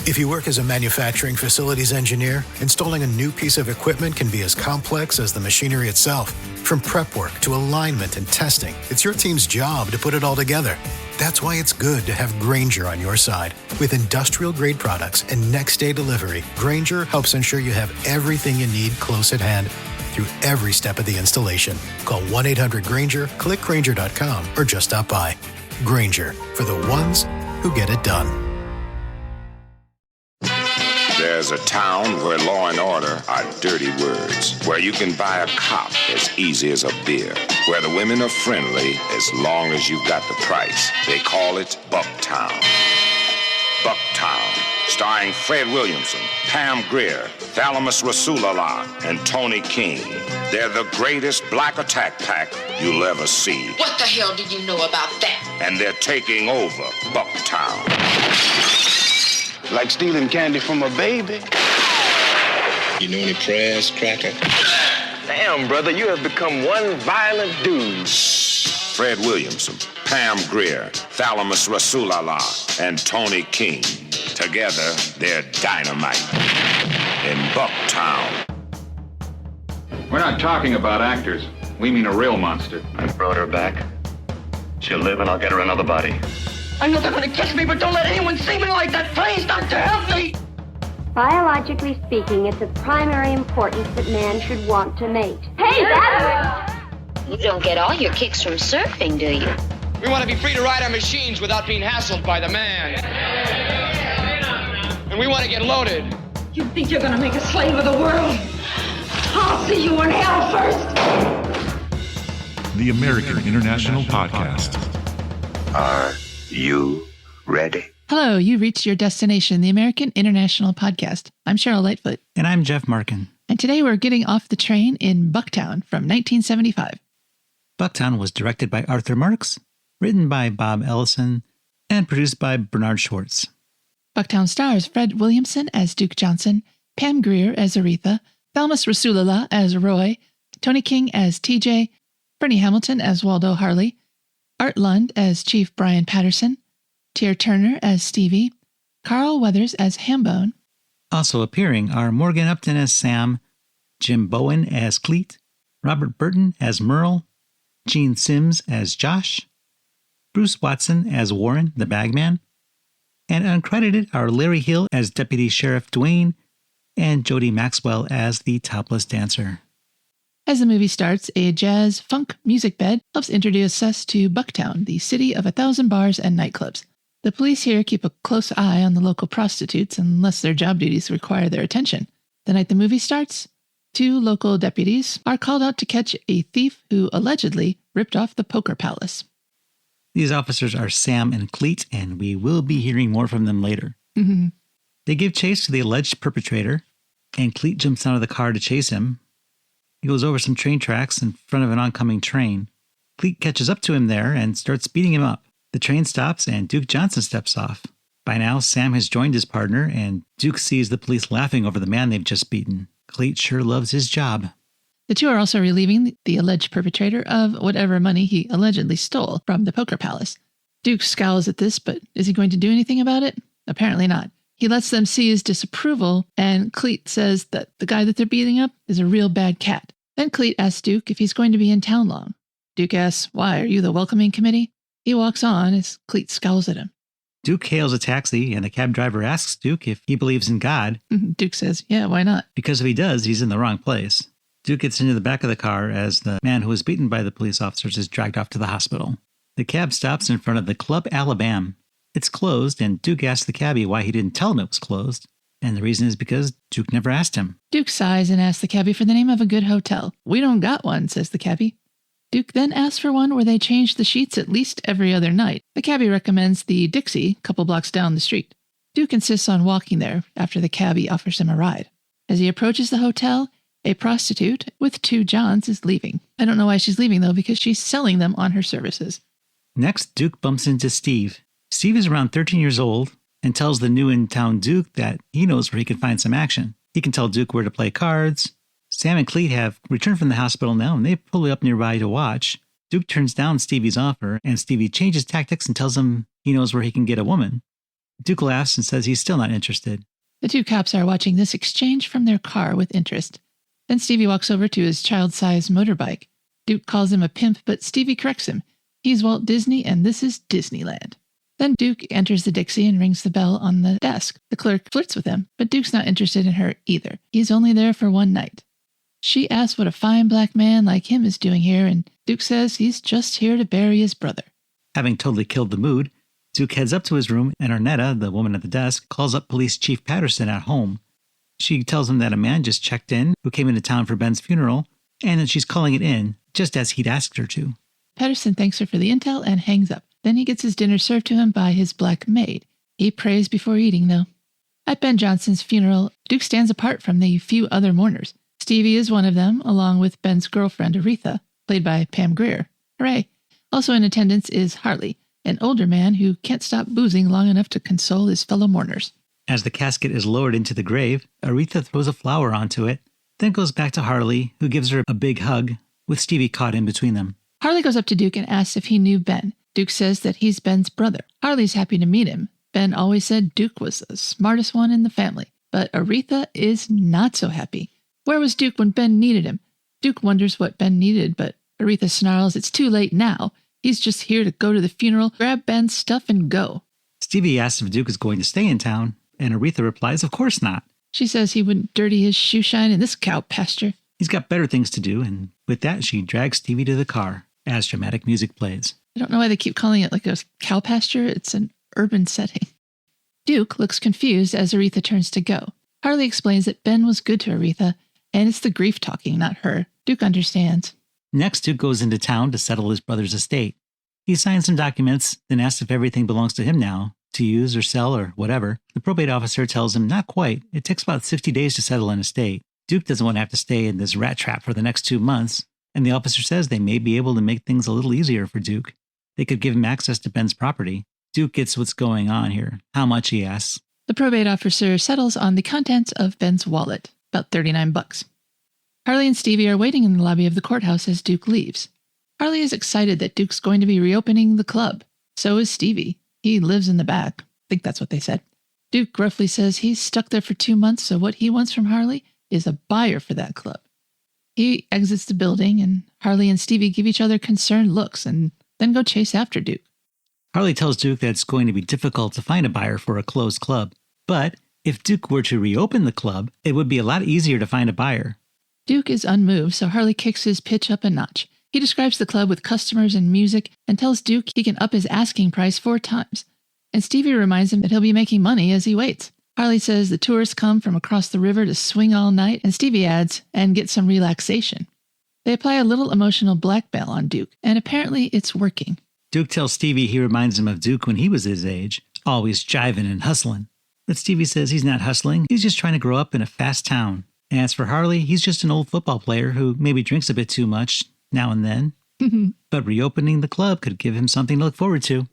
If you work as a manufacturing facilities engineer, installing a new piece of equipment can be as complex as the machinery itself. From prep work to alignment and testing, it's your team's job to put it all together. That's why it's good to have Grainger on your side. With industrial-grade products and next-day delivery, Grainger helps ensure you have everything you need close at hand through every step of the installation. Call 1-800-GRAINGER, click Grainger.com, or just stop by. Grainger, for the ones who get it done. There's a town where law and order are dirty words, where you can buy a cop as easy as a beer, where the women are friendly as long as you've got the price. They call it Bucktown. Bucktown, starring Fred Williamson, Pam Grier, Thalmus Rasulala, and Tony King. They're the greatest black attack pack you'll ever see. What the hell do you know about that? And they're taking over Bucktown. Like stealing candy from a baby. You know any prayers, Cracker? Damn, brother, you have become one violent dude. Fred Williamson, Pam Grier, Thalmus Rasulala, and Tony King. Together, they're dynamite in Bucktown. We're not talking about actors. We mean a real monster. I brought her back. She'll live and I'll get her another body. I know they're gonna catch me, but don't let anyone see me like that. Please, Doctor, help me! Biologically speaking, it's of primary importance that man should want to mate. Hey, that's... You don't get all your kicks from surfing, do you? We want to be free to ride our machines without being hassled by the man. And we want to get loaded. You think you're gonna make a slave of the world? I'll see you in hell first! The American International Podcast. Are you ready? Hello, you've reached your destination, the American International Podcast. I'm Cheryl Lightfoot. And I'm Jeff Markin. And today we're getting off the train in Bucktown from 1975. Bucktown was directed by Arthur Marks, written by Bob Ellison, and produced by Bernard Schwartz. Bucktown stars Fred Williamson as Duke Johnson, Pam Grier as Aretha, Thalmus Rasulala as Roy, Tony King as TJ, Bernie Hamilton as Waldo Harley, Art Lund as Chief Brian Patterson, Tierre Turner as Stevie, Carl Weathers as Hambone. Also appearing are Morgan Upton as Sam, Jim Bohan as Clete, Robert Burton as Merle, Gene Sims as Josh, Bruce Watson as Warren, the Bagman, and uncredited are Larry Hill as Deputy Sheriff Duane and Jody Maxwell as the topless dancer. As the movie starts, a jazz-funk music bed helps introduce us to Bucktown, the city of 1,000 bars and nightclubs. The police here keep a close eye on the local prostitutes unless their job duties require their attention. The night the movie starts, 2 local deputies are called out to catch a thief who allegedly ripped off the Poker Palace. These officers are Sam and Clete, and we will be hearing more from them later. Mm-hmm. They give chase to the alleged perpetrator, and Clete jumps out of the car to chase him. He goes over some train tracks in front of an oncoming train. Clete catches up to him there and starts beating him up. The train stops and Duke Johnson steps off. By now, Sam has joined his partner, and Duke sees the police laughing over the man they've just beaten. Clete sure loves his job. The two are also relieving the alleged perpetrator of whatever money he allegedly stole from the Poker Palace. Duke scowls at this, but is he going to do anything about it? Apparently not. He lets them see his disapproval, and Clete says that the guy that they're beating up is a real bad cat. Then Clete asks Duke if he's going to be in town long. Duke asks, "Why, are you the welcoming committee?" He walks on as Clete scowls at him. Duke hails a taxi, and the cab driver asks Duke if he believes in God. Duke says, yeah, why not? Because if he does, he's in the wrong place. Duke gets into the back of the car as the man who was beaten by the police officers is dragged off to the hospital. The cab stops in front of the Club Alabama. It's closed, and Duke asks the cabbie why he didn't tell him it was closed. And the reason is because Duke never asked him. Duke sighs and asks the cabbie for the name of a good hotel. "We don't got one," says the cabbie. Duke then asks for one where they change the sheets at least every other night. The cabbie recommends the Dixie, a couple blocks down the street. Duke insists on walking there after the cabbie offers him a ride. As he approaches the hotel, a prostitute with 2 Johns is leaving. I don't know why she's leaving, though, because she's selling them on her services. Next, Duke bumps into Steve. Steve is around 13 years old and tells the new-in-town Duke that he knows where he can find some action. He can tell Duke where to play cards. Sam and Clete have returned from the hospital now, and they pull up nearby to watch. Duke turns down Stevie's offer, and Stevie changes tactics and tells him he knows where he can get a woman. Duke laughs and says he's still not interested. The two cops are watching this exchange from their car with interest. Then Stevie walks over to his child-sized motorbike. Duke calls him a pimp, but Stevie corrects him. He's Walt Disney, and this is Disneyland. Then Duke enters the Dixie and rings the bell on the desk. The clerk flirts with him, but Duke's not interested in her either. He's only there for one night. She asks what a fine black man like him is doing here, and Duke says he's just here to bury his brother. Having totally killed the mood, Duke heads up to his room, and Arnetta, the woman at the desk, calls up Police Chief Patterson at home. She tells him that a man just checked in who came into town for Ben's funeral, and that she's calling it in, just as he'd asked her to. Patterson thanks her for the intel and hangs up. Then he gets his dinner served to him by his black maid. He prays before eating, though. At Ben Johnson's funeral, Duke stands apart from the few other mourners. Stevie is one of them, along with Ben's girlfriend, Aretha, played by Pam Grier. Hooray! Also in attendance is Harley, an older man who can't stop boozing long enough to console his fellow mourners. As the casket is lowered into the grave, Aretha throws a flower onto it, then goes back to Harley, who gives her a big hug, with Stevie caught in between them. Harley goes up to Duke and asks if he knew Ben. Duke says that he's Ben's brother. Harley's happy to meet him. Ben always said Duke was the smartest one in the family, but Aretha is not so happy. Where was Duke when Ben needed him? Duke wonders what Ben needed, but Aretha snarls it's too late now. He's just here to go to the funeral, grab Ben's stuff, and go. Stevie asks if Duke is going to stay in town, and Aretha replies, of course not. She says he wouldn't dirty his shoe shine in this cow pasture. He's got better things to do, and with that, she drags Stevie to the car as dramatic music plays. I don't know why they keep calling it like a cow pasture. It's an urban setting. Duke looks confused as Aretha turns to go. Harley explains that Ben was good to Aretha, and it's the grief talking, not her. Duke understands. Next, Duke goes into town to settle his brother's estate. He signs some documents, then asks if everything belongs to him now, to use or sell or whatever. The probate officer tells him not quite. It takes about 60 days to settle an estate. Duke doesn't want to have to stay in this rat trap for the next 2 months, and the officer says they may be able to make things a little easier for Duke. They could give him access to Ben's property. Duke gets what's going on here. How much, he asks. The probate officer settles on the contents of Ben's wallet, about $39. Harley and Stevie are waiting in the lobby of the courthouse as Duke leaves. Harley is excited that Duke's going to be reopening the club. So is Stevie. He lives in the back. I think that's what they said. Duke gruffly says he's stuck there for 2 months, so what he wants from Harley is a buyer for that club. He exits the building, and Harley and Stevie give each other concerned looks and then go chase after Duke. Harley tells Duke that it's going to be difficult to find a buyer for a closed club, but if Duke were to reopen the club, it would be a lot easier to find a buyer. Duke is unmoved, so Harley kicks his pitch up a notch. He describes the club with customers and music and tells Duke he can up his asking price 4 times. And Stevie reminds him that he'll be making money as he waits. Harley says the tourists come from across the river to swing all night, and Stevie adds, and get some relaxation. They apply a little emotional blackmail on Duke, and apparently it's working. Duke tells Stevie he reminds him of Duke when he was his age, always jiving and hustling. But Stevie says he's not hustling, he's just trying to grow up in a fast town. And as for Harley, he's just an old football player who maybe drinks a bit too much now and then. But reopening the club could give him something to look forward to.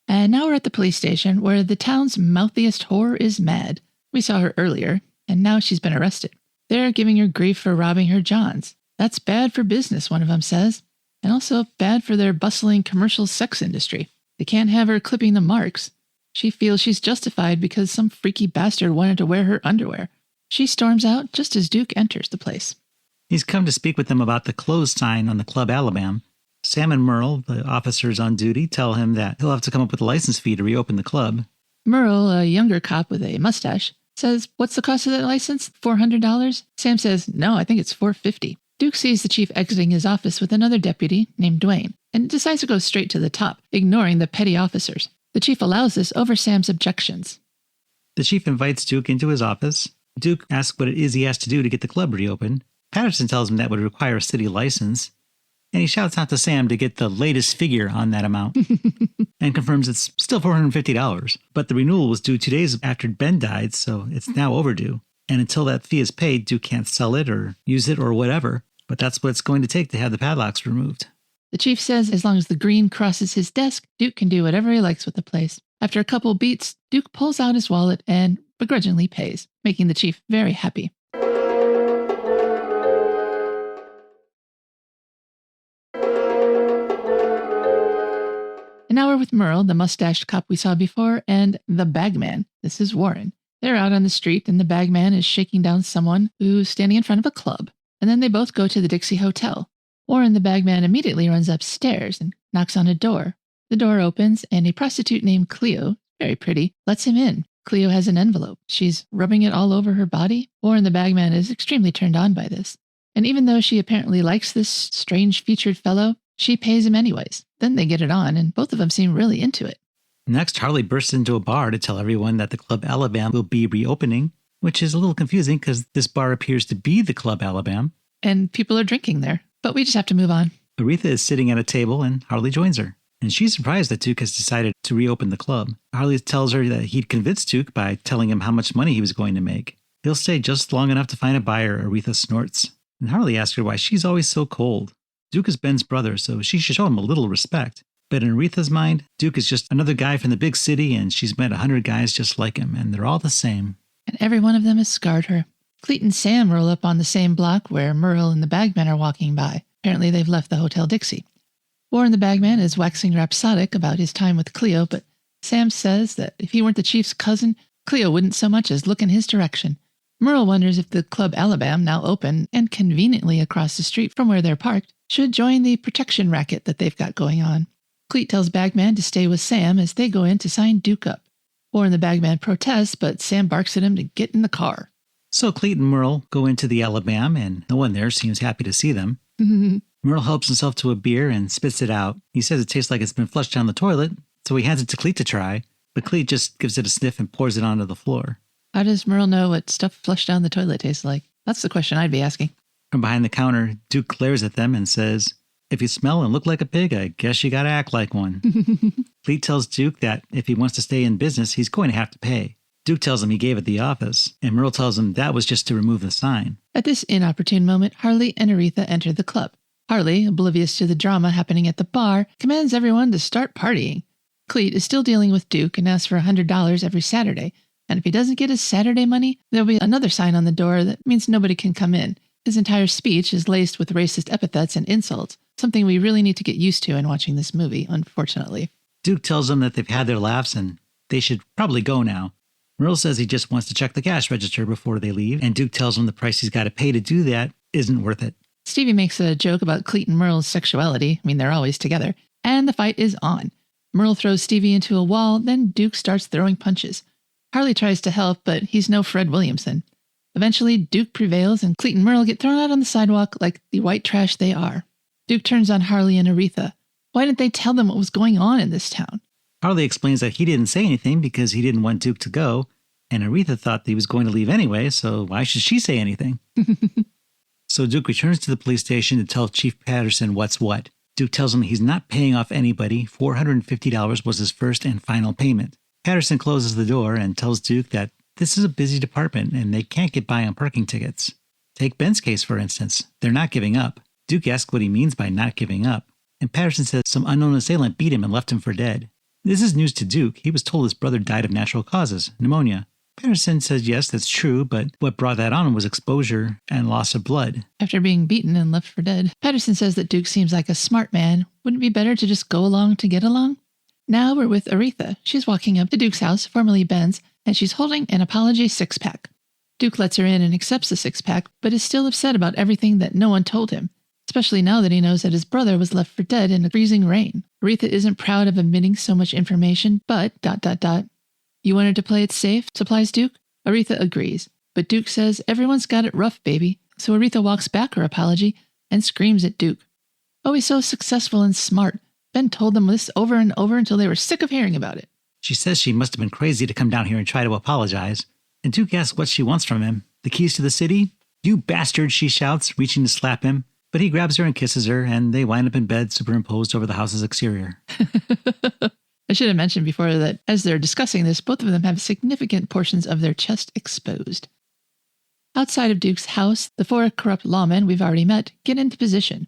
And now we're at the police station where the town's mouthiest whore is mad. We saw her earlier, and now she's been arrested. They're giving her grief for robbing her Johns. That's bad for business, one of them says, and also bad for their bustling commercial sex industry. They can't have her clipping the marks. She feels she's justified because some freaky bastard wanted to wear her underwear. She storms out just as Duke enters the place. He's come to speak with them about the closed sign on the Club Alabama. Sam and Merle, the officers on duty, tell him that he'll have to come up with a license fee to reopen the club. Merle, a younger cop with a mustache, says, "What's the cost of that license? $400? Sam says, "No, I think it's $450. Duke sees the chief exiting his office with another deputy named Duane, and decides to go straight to the top, ignoring the petty officers. The chief allows this over Sam's objections. The chief invites Duke into his office. Duke asks what it is he has to do to get the club reopened. Patterson tells him that would require a city license, and he shouts out to Sam to get the latest figure on that amount and confirms it's still $450. But the renewal was due 2 days after Ben died, so it's now overdue. And until that fee is paid, Duke can't sell it or use it or whatever. But that's what it's going to take to have the padlocks removed. The chief says as long as the green crosses his desk, Duke can do whatever he likes with the place. After a couple beats, Duke pulls out his wallet and begrudgingly pays, making the chief very happy. And now we're with Merle, the mustached cop we saw before, and the Bagman. This is Warren. They're out on the street, and the Bagman is shaking down someone who's standing in front of a club. And then they both go to the Dixie Hotel. Warren, the Bagman, immediately runs upstairs and knocks on a door. The door opens, and a prostitute named Cleo, very pretty, lets him in. Cleo has an envelope. She's rubbing it all over her body. Warren, the Bagman, is extremely turned on by this. And even though she apparently likes this strange-featured fellow, she pays him anyways. Then they get it on, and both of them seem really into it. Next, Harley bursts into a bar to tell everyone that the Club Alabama will be reopening, which is a little confusing because this bar appears to be the Club Alabama. And people are drinking there, but we just have to move on. Aretha is sitting at a table, and Harley joins her. And she's surprised that Duke has decided to reopen the club. Harley tells her that he'd convinced Duke by telling him how much money he was going to make. He'll stay just long enough to find a buyer, Aretha snorts. And Harley asks her why she's always so cold. Duke is Ben's brother, so she should show him a little respect. But in Aretha's mind, Duke is just another guy from the big city, and she's met 100 guys just like him, and they're all the same. And every one of them has scarred her. Clete and Sam roll up on the same block where Merle and the Bagman are walking by. Apparently they've left the Hotel Dixie. Warren the Bagman is waxing rhapsodic about his time with Cleo, but Sam says that if he weren't the chief's cousin, Cleo wouldn't so much as look in his direction. Merle wonders if the Club Alabama, now open and conveniently across the street from where they're parked, should join the protection racket that they've got going on. Clete tells Bagman to stay with Sam as they go in to sign Duke up. Warren the Bagman protests, but Sam barks at him to get in the car. So Clete and Merle go into the Alabama, and no one there seems happy to see them. Merle helps himself to a beer and spits it out. He says it tastes like it's been flushed down the toilet, so he hands it to Clete to try, but Clete just gives it a sniff and pours it onto the floor. How does Merle know what stuff flushed down the toilet tastes like? That's the question I'd be asking. From behind the counter, Duke glares at them and says, "If you smell and look like a pig, I guess you gotta act like one." Clete tells Duke that if he wants to stay in business, he's going to have to pay. Duke tells him he gave it the office, and Merle tells him that was just to remove the sign. At this inopportune moment, Harley and Aretha enter the club. Harley, oblivious to the drama happening at the bar, commands everyone to start partying. Clete is still dealing with Duke and asks for $100 every Saturday, and if he doesn't get his Saturday money, there'll be another sign on the door that means nobody can come in. His entire speech is laced with racist epithets and insults, something we really need to get used to in watching this movie, unfortunately. Duke tells them that they've had their laughs and they should probably go now. Merle says he just wants to check the cash register before they leave, and Duke tells him the price he's got to pay to do that isn't worth it. Stevie makes a joke about Clete and Merle's sexuality. I mean, they're always together. And the fight is on. Merle throws Stevie into a wall, then Duke starts throwing punches. Harley tries to help, but he's no Fred Williamson. Eventually, Duke prevails, and Clete and Merle get thrown out on the sidewalk like the white trash they are. Duke turns on Harley and Aretha. Why didn't they tell them what was going on in this town? Harley explains that he didn't say anything because he didn't want Duke to go, and Aretha thought that he was going to leave anyway, so why should she say anything? So Duke returns to the police station to tell Chief Patterson what's what. Duke tells him he's not paying off anybody. $450 was his first and final payment. Patterson closes the door and tells Duke that this is a busy department and they can't get by on parking tickets. Take Ben's case, for instance. They're not giving up. Duke asks what he means by not giving up, and Patterson says some unknown assailant beat him and left him for dead. This is news to Duke. He was told his brother died of natural causes, pneumonia. Patterson says yes, that's true, but what brought that on was exposure and loss of blood. After being beaten and left for dead, Patterson says that Duke seems like a smart man. Wouldn't it be better to just go along to get along? Now we're with Aretha. She's walking up to Duke's house, formerly Ben's, and she's holding an apology six-pack. Duke lets her in and accepts the six-pack, but is still upset about everything that no one told him, especially now that he knows that his brother was left for dead in the freezing rain. Aretha isn't proud of admitting so much information, but ... You wanted to play it safe, supplies Duke? Aretha agrees, but Duke says everyone's got it rough, baby, so Aretha walks back her apology and screams at Duke. Oh, he's so successful and smart. Ben told them this over and over until they were sick of hearing about it. She says she must have been crazy to come down here and try to apologize, and Duke asks what she wants from him. The keys to the city? You bastard, she shouts, reaching to slap him, but he grabs her and kisses her, and they wind up in bed superimposed over the house's exterior. I should have mentioned before that as they're discussing this, both of them have significant portions of their chest exposed. Outside of Duke's house, the four corrupt lawmen we've already met get into position.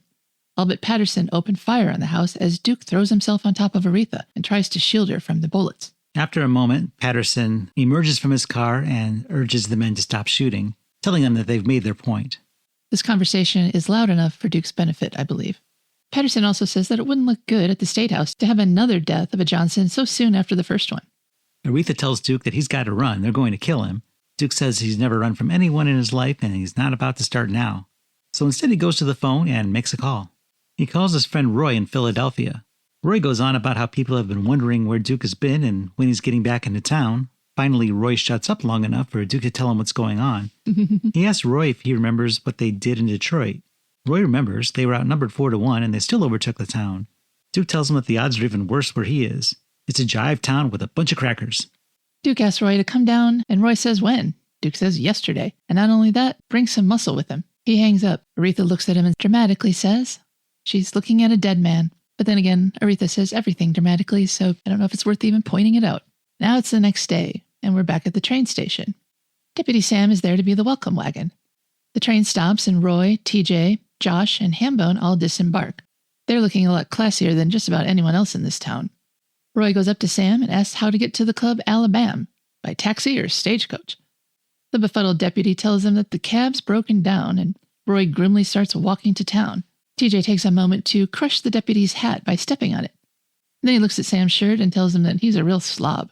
All but Patterson open fire on the house as Duke throws himself on top of Aretha and tries to shield her from the bullets. After a moment, Patterson emerges from his car and urges the men to stop shooting, telling them that they've made their point. This conversation is loud enough for Duke's benefit, I believe. Patterson also says that it wouldn't look good at the State House to have another death of a Johnson so soon after the first one. Aretha tells Duke that he's got to run. They're going to kill him. Duke says he's never run from anyone in his life and he's not about to start now. So instead he goes to the phone and makes a call. He calls his friend Roy in Philadelphia. Roy goes on about how people have been wondering where Duke has been and when he's getting back into town. Finally, Roy shuts up long enough for Duke to tell him what's going on. He asks Roy if he remembers what they did in Detroit. Roy remembers they were outnumbered 4-1 and they still overtook the town. Duke tells him that the odds are even worse where he is. It's a jive town with a bunch of crackers. Duke asks Roy to come down, and Roy says when. Duke says yesterday, and not only that, brings some muscle with him. He hangs up. Aretha looks at him and dramatically says, she's looking at a dead man. But then again, Aretha says everything dramatically, so I don't know if it's worth even pointing it out. Now it's the next day, and we're back at the train station. Deputy Sam is there to be the welcome wagon. The train stops, and Roy, TJ, Josh, and Hambone all disembark. They're looking a lot classier than just about anyone else in this town. Roy goes up to Sam and asks how to get to the club Alabama, by taxi or stagecoach. The befuddled deputy tells him that the cab's broken down, and Roy grimly starts walking to town. TJ takes a moment to crush the deputy's hat by stepping on it. Then he looks at Sam's shirt and tells him that he's a real slob.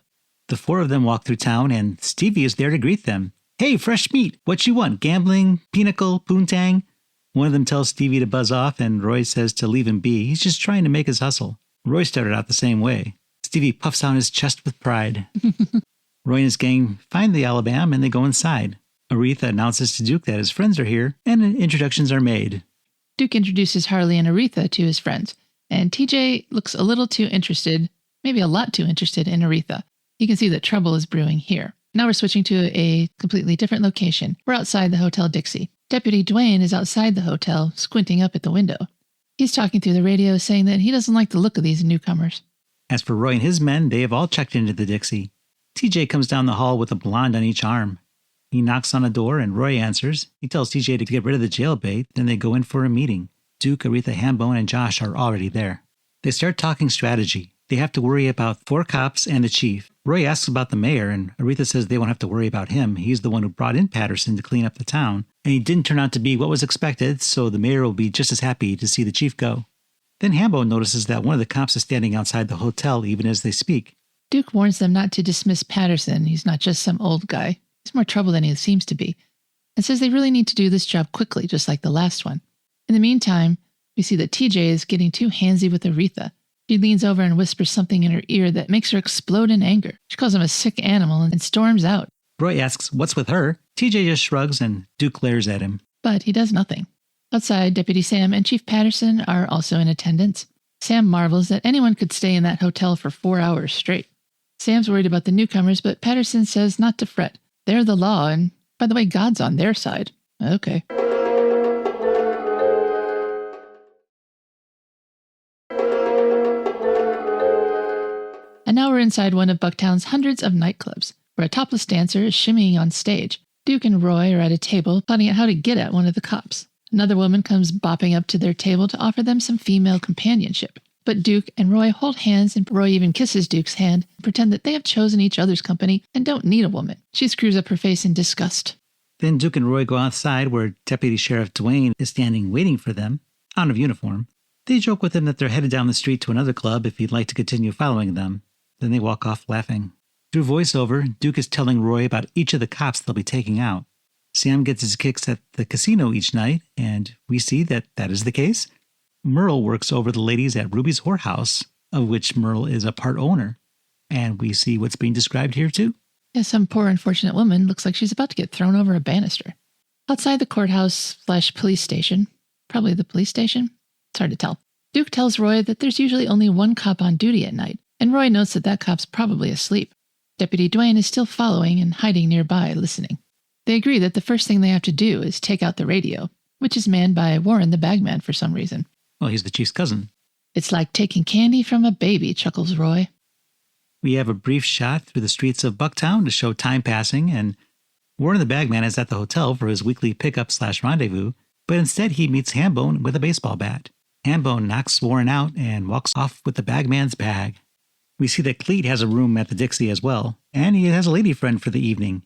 The four of them walk through town, and Stevie is there to greet them. Hey, fresh meat, what you want? Gambling, pinochle, poontang? One of them tells Stevie to buzz off, and Roy says to leave him be. He's just trying to make his hustle. Roy started out the same way. Stevie puffs out his chest with pride. Roy and his gang find the Alabama, and they go inside. Aretha announces to Duke that his friends are here, and introductions are made. Duke introduces Harley and Aretha to his friends, and TJ looks a little too interested, maybe a lot too interested in Aretha. You can see that trouble is brewing here. Now we're switching to a completely different location. We're outside the Hotel Dixie. Deputy Duane is outside the hotel, squinting up at the window. He's talking through the radio, saying that he doesn't like the look of these newcomers. As for Roy and his men, they have all checked into the Dixie. TJ comes down the hall with a blonde on each arm. He knocks on a door and Roy answers. He tells TJ to get rid of the jailbait, then they go in for a meeting. Duke, Aretha, Hambone, and Josh are already there. They start talking strategy. They have to worry about 4 cops and the chief. Roy asks about the mayor, and Aretha says they won't have to worry about him. He's the one who brought in Patterson to clean up the town, and he didn't turn out to be what was expected, so the mayor will be just as happy to see the chief go. Then Hambone notices that one of the cops is standing outside the hotel even as they speak. Duke warns them not to dismiss Patterson. He's not just some old guy. He's more trouble than he seems to be, and says they really need to do this job quickly, just like the last one. In the meantime, we see that TJ is getting too handsy with Aretha. She leans over and whispers something in her ear that makes her explode in anger. She calls him a sick animal and storms out. Roy asks, what's with her? TJ just shrugs and Duke glares at him. But he does nothing. Outside, Deputy Sam and Chief Patterson are also in attendance. Sam marvels that anyone could stay in that hotel for 4 hours straight. Sam's worried about the newcomers, but Patterson says not to fret. They're the law, and by the way, God's on their side. Okay. And now we're inside one of Bucktown's hundreds of nightclubs, where a topless dancer is shimmying on stage. Duke and Roy are at a table, plotting out how to get at one of the cops. Another woman comes bopping up to their table to offer them some female companionship. But Duke and Roy hold hands, and Roy even kisses Duke's hand, and pretend that they have chosen each other's company and don't need a woman. She screws up her face in disgust. Then Duke and Roy go outside where Deputy Sheriff Duane is standing waiting for them, out of uniform. They joke with him that they're headed down the street to another club if he'd like to continue following them. Then they walk off laughing. Through voiceover, Duke is telling Roy about each of the cops they'll be taking out. Sam gets his kicks at the casino each night, and we see that that is the case. Merle works over the ladies at Ruby's Whorehouse, of which Merle is a part owner. And we see what's being described here too. Yeah, some poor unfortunate woman looks like she's about to get thrown over a banister. Outside the courthouse/police station, probably the police station, it's hard to tell. Duke tells Roy that there's usually only one cop on duty at night, and Roy notes that that cop's probably asleep. Deputy Duane is still following and hiding nearby, listening. They agree that the first thing they have to do is take out the radio, which is manned by Warren the Bagman for some reason. Well, he's the chief's cousin. It's like taking candy from a baby, chuckles Roy. We have a brief shot through the streets of Bucktown to show time passing, and Warren the Bagman is at the hotel for his weekly pickup/rendezvous, but instead he meets Hambone with a baseball bat. Hambone knocks Warren out and walks off with the Bagman's bag. We see that Clete has a room at the Dixie as well, and he has a lady friend for the evening.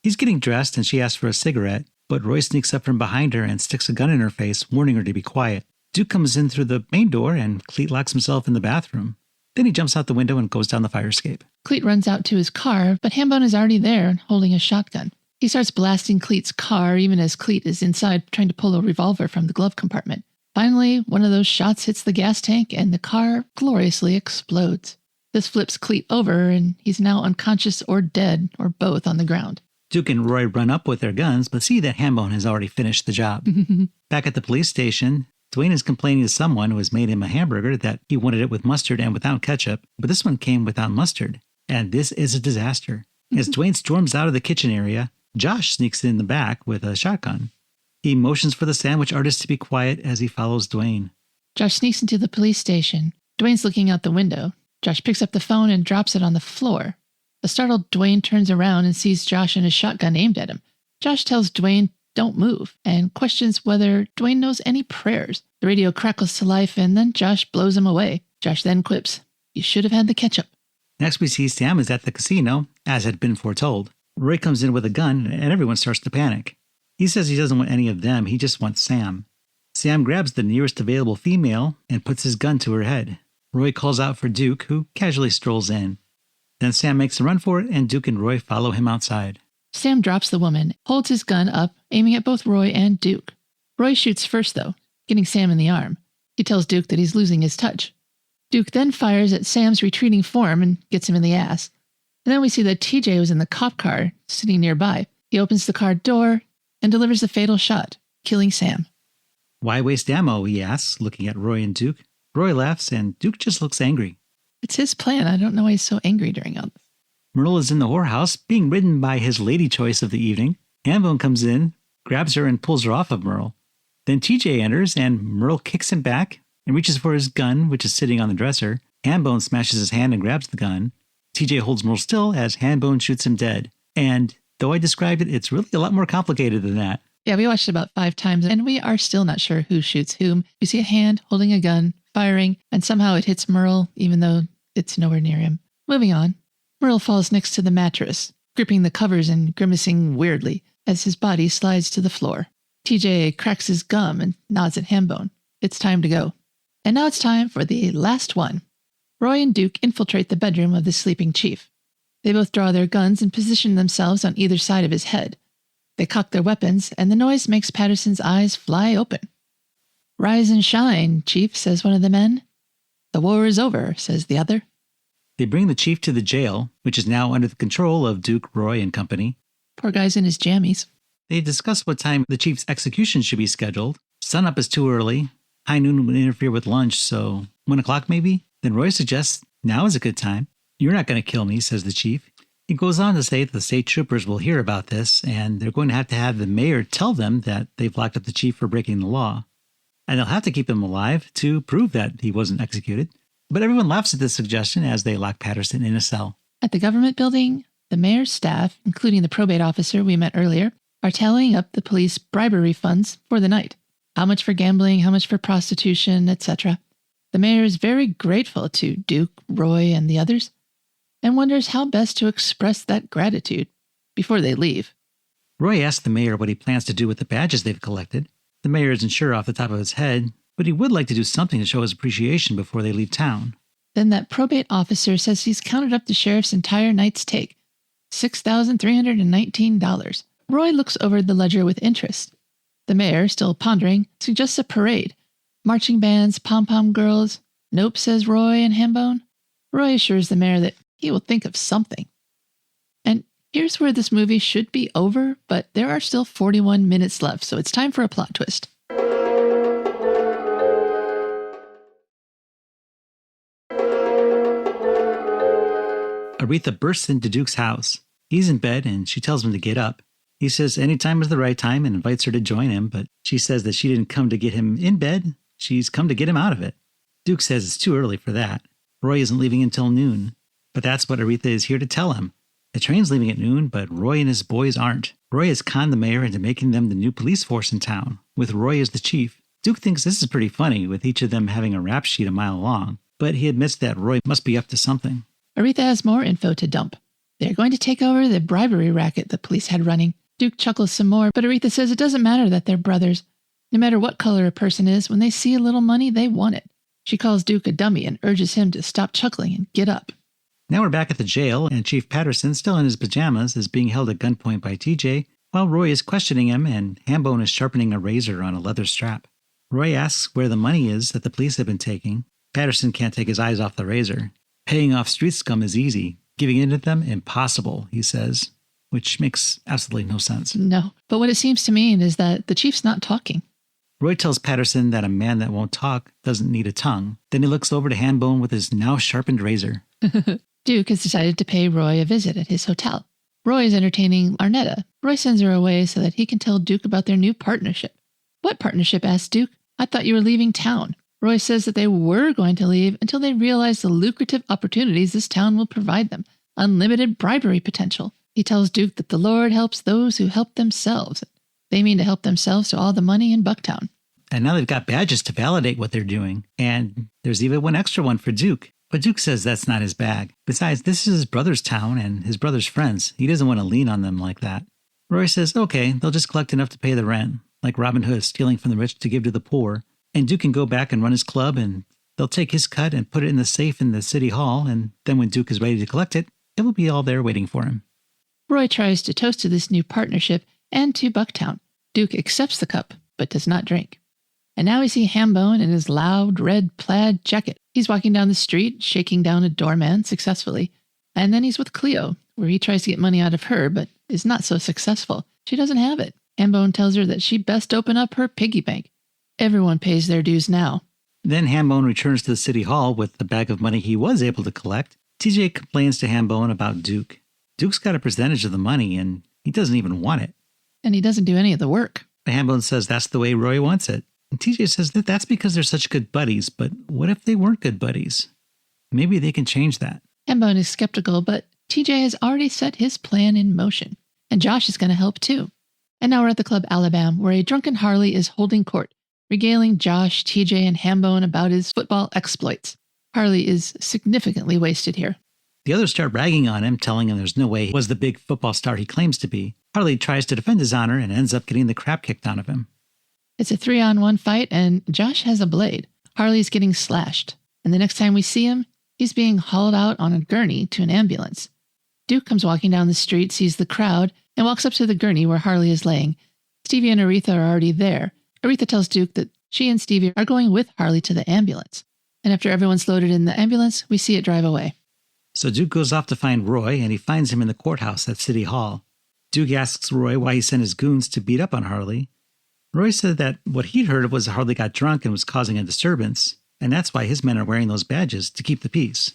He's getting dressed and she asks for a cigarette, but Roy sneaks up from behind her and sticks a gun in her face, warning her to be quiet. Duke comes in through the main door and Clete locks himself in the bathroom. Then he jumps out the window and goes down the fire escape. Clete runs out to his car, but Hambone is already there holding a shotgun. He starts blasting Clete's car even as Clete is inside trying to pull a revolver from the glove compartment. Finally, one of those shots hits the gas tank and the car gloriously explodes. This flips Clete over and he's now unconscious or dead or both on the ground. Duke and Roy run up with their guns but see that Hambone has already finished the job. Back at the police station, Duane is complaining to someone who has made him a hamburger that he wanted it with mustard and without ketchup, but this one came without mustard. And this is a disaster. As Duane storms out of the kitchen area, Josh sneaks in the back with a shotgun. He motions for the sandwich artist to be quiet as he follows Duane. Josh sneaks into the police station. Duane's looking out the window. Josh picks up the phone and drops it on the floor. A startled Duane turns around and sees Josh and his shotgun aimed at him. Josh tells Duane, "Don't move," and questions whether Duane knows any prayers. The radio crackles to life and then Josh blows him away. Josh then quips, "You should have had the ketchup." Next we see Sam is at the casino, as had been foretold. Roy comes in with a gun and everyone starts to panic. He says he doesn't want any of them, he just wants Sam. Sam grabs the nearest available female and puts his gun to her head. Roy calls out for Duke, who casually strolls in. Then Sam makes a run for it and Duke and Roy follow him outside. Sam drops the woman, holds his gun up, aiming at both Roy and Duke. Roy shoots first, though, getting Sam in the arm. He tells Duke that he's losing his touch. Duke then fires at Sam's retreating form and gets him in the ass. And then we see that TJ was in the cop car, sitting nearby. He opens the car door and delivers the fatal shot, killing Sam. "Why waste ammo?" he asks, looking at Roy and Duke. Roy laughs and Duke just looks angry. It's his plan. I don't know why he's so angry during all this. Merle is in the whorehouse, being ridden by his lady choice of the evening. Hambone comes in, grabs her and pulls her off of Merle. Then TJ enters and Merle kicks him back and reaches for his gun, which is sitting on the dresser. Hambone smashes his hand and grabs the gun. TJ holds Merle still as Hambone shoots him dead. And though I described it, it's really a lot more complicated than that. Yeah, we watched it about 5 times and we are still not sure who shoots whom. We see a hand holding a gun, firing, and somehow it hits Merle, even though it's nowhere near him. Moving on. Merle falls next to the mattress, gripping the covers and grimacing weirdly as his body slides to the floor. TJ cracks his gum and nods at Hambone. It's time to go. And now it's time for the last one. Roy and Duke infiltrate the bedroom of the sleeping chief. They both draw their guns and position themselves on either side of his head. They cock their weapons, and the noise makes Patterson's eyes fly open. "Rise and shine, Chief," says one of the men. "The war is over," says the other. They bring the chief to the jail, which is now under the control of Duke, Roy, and company. Poor guy's in his jammies. They discuss what time the chief's execution should be scheduled. Sunup is too early. High noon would interfere with lunch, so 1 o'clock maybe? Then Roy suggests, "Now is a good time." "You're not going to kill me," says the chief. He goes on to say that the state troopers will hear about this, and they're going to have the mayor tell them that they've locked up the chief for breaking the law. And they'll have to keep him alive to prove that he wasn't executed. But everyone laughs at this suggestion as they lock Patterson in a cell. At the government building, the mayor's staff, including the probate officer we met earlier, are tallying up the police bribery funds for the night. How much for gambling, how much for prostitution, etc. The mayor is very grateful to Duke, Roy, and the others, and wonders how best to express that gratitude before they leave. Roy asks the mayor what he plans to do with the badges they've collected. The mayor isn't sure off the top of his head, but he would like to do something to show his appreciation before they leave town. Then that probate officer says he's counted up the sheriff's entire night's take, $6,319. Roy looks over the ledger with interest. The mayor, still pondering, suggests a parade. Marching bands, pom-pom girls. "Nope," says Roy and Hambone. Roy assures the mayor that he will think of something. And here's where this movie should be over, but there are still 41 minutes left, so it's time for a plot twist. Aretha bursts into Duke's house. He's in bed and she tells him to get up. He says any time is the right time and invites her to join him, but she says that she didn't come to get him in bed. She's come to get him out of it. Duke says it's too early for that. Roy isn't leaving until noon. But that's what Aretha is here to tell him. The train's leaving at noon, but Roy and his boys aren't. Roy has conned the mayor into making them the new police force in town, with Roy as the chief. Duke thinks this is pretty funny, with each of them having a rap sheet a mile long, but he admits that Roy must be up to something. Aretha has more info to dump. They're going to take over the bribery racket the police had running. Duke chuckles some more, but Aretha says it doesn't matter that they're brothers. No matter what color a person is, when they see a little money, they want it. She calls Duke a dummy and urges him to stop chuckling and get up. Now we're back at the jail, and Chief Patterson, still in his pajamas, is being held at gunpoint by TJ, while Roy is questioning him and Hambone is sharpening a razor on a leather strap. Roy asks where the money is that the police have been taking. Patterson can't take his eyes off the razor. Paying off street scum is easy. Giving in to them, impossible, he says, which makes absolutely no sense. No, but what it seems to mean is that the chief's not talking. Roy tells Patterson that a man that won't talk doesn't need a tongue. Then he looks over to Hambone with his now sharpened razor. Duke has decided to pay Roy a visit at his hotel. Roy is entertaining Arnetta. Roy sends her away so that he can tell Duke about their new partnership. What partnership? Asked Duke. I thought you were leaving town. Roy says that they were going to leave until they realize the lucrative opportunities this town will provide them. Unlimited bribery potential. He tells Duke that the Lord helps those who help themselves. They mean to help themselves to all the money in Bucktown. And now they've got badges to validate what they're doing. And there's even one extra one for Duke. But Duke says that's not his bag. Besides, this is his brother's town and his brother's friends. He doesn't want to lean on them like that. Roy says, okay, they'll just collect enough to pay the rent, like Robin Hood stealing from the rich to give to the poor. And Duke can go back and run his club, and they'll take his cut and put it in the safe in the city hall, and then when Duke is ready to collect it, it will be all there waiting for him. Roy tries to toast to this new partnership and to Bucktown. Duke accepts the cup, but does not drink. And now we see Hambone in his loud red plaid jacket. He's walking down the street, shaking down a doorman successfully. And then he's with Cleo, where he tries to get money out of her, but is not so successful. She doesn't have it. Hambone tells her that she best open up her piggy bank. Everyone pays their dues now. Then Hambone returns to the city hall with the bag of money he was able to collect. TJ complains to Hambone about Duke. Duke's got a percentage of the money, and he doesn't even want it. And he doesn't do any of the work. But Hambone says that's the way Roy wants it. And TJ says that that's because they're such good buddies, but what if they weren't good buddies? Maybe they can change that. Hambone is skeptical, but TJ has already set his plan in motion. And Josh is going to help too. And now we're at the Club Alabama, where a drunken Harley is holding court, regaling Josh, TJ, and Hambone about his football exploits. Harley is significantly wasted here. The others start ragging on him, telling him there's no way he was the big football star he claims to be. Harley tries to defend his honor and ends up getting the crap kicked out of him. It's a 3-on-1 fight, and Josh has a blade. Harley's getting slashed. And the next time we see him, he's being hauled out on a gurney to an ambulance. Duke comes walking down the street, sees the crowd, and walks up to the gurney where Harley is laying. Stevie and Aretha are already there. Aretha tells Duke that she and Stevie are going with Harley to the ambulance. And after everyone's loaded in the ambulance, we see it drive away. So Duke goes off to find Roy, and he finds him in the courthouse at City Hall. Duke asks Roy why he sent his goons to beat up on Harley. Roy said that what he'd heard was Harley got drunk and was causing a disturbance, and that's why his men are wearing those badges to keep the peace.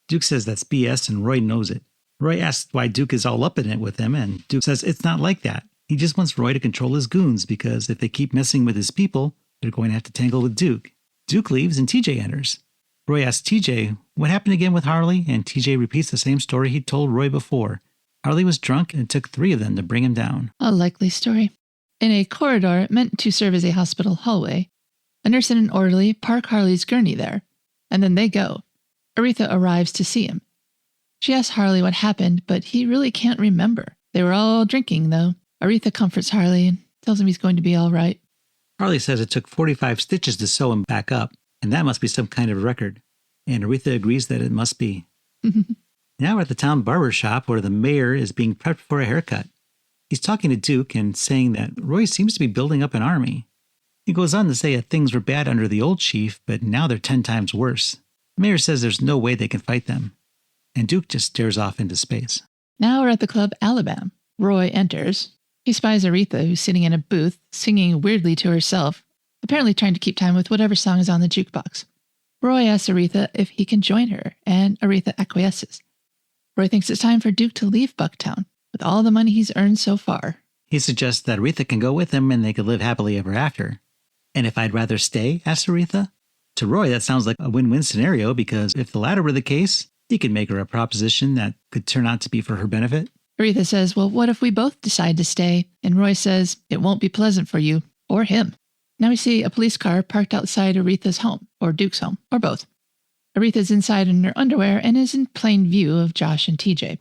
Duke says that's BS, and Roy knows it. Roy asks why Duke is all up in it with him, and Duke says it's not like that. He just wants Roy to control his goons, because if they keep messing with his people, they're going to have to tangle with Duke. Duke leaves, and TJ enters. Roy asks TJ what happened again with Harley, and TJ repeats the same story he'd told Roy before. Harley was drunk, and it took 3 of them to bring him down. A likely story. In a corridor meant to serve as a hospital hallway, a nurse and an orderly park Harley's gurney there, and then they go. Aretha arrives to see him. She asks Harley what happened, but he really can't remember. They were all drinking, though. Aretha comforts Harley and tells him he's going to be all right. Harley says it took 45 stitches to sew him back up, and that must be some kind of record. And Aretha agrees that it must be. Now we're at the town barber shop where the mayor is being prepped for a haircut. He's talking to Duke and saying that Roy seems to be building up an army. He goes on to say that things were bad under the old chief, but now they're 10 times worse. The mayor says there's no way they can fight them. And Duke just stares off into space. Now we're at the Club Alabama. Roy enters. He spies Aretha, who's sitting in a booth, singing weirdly to herself, apparently trying to keep time with whatever song is on the jukebox. Roy asks Aretha if he can join her, and Aretha acquiesces. Roy thinks it's time for Duke to leave Bucktown, with all the money he's earned so far. He suggests that Aretha can go with him and they could live happily ever after. And if I'd rather stay, asks Aretha. To Roy, that sounds like a win-win scenario, because if the latter were the case, he could make her a proposition that could turn out to be for her benefit. Aretha says, well, what if we both decide to stay? And Roy says, it won't be pleasant for you, or him. Now we see a police car parked outside Aretha's home, or Duke's home, or both. Aretha's inside in her underwear and is in plain view of Josh and TJ.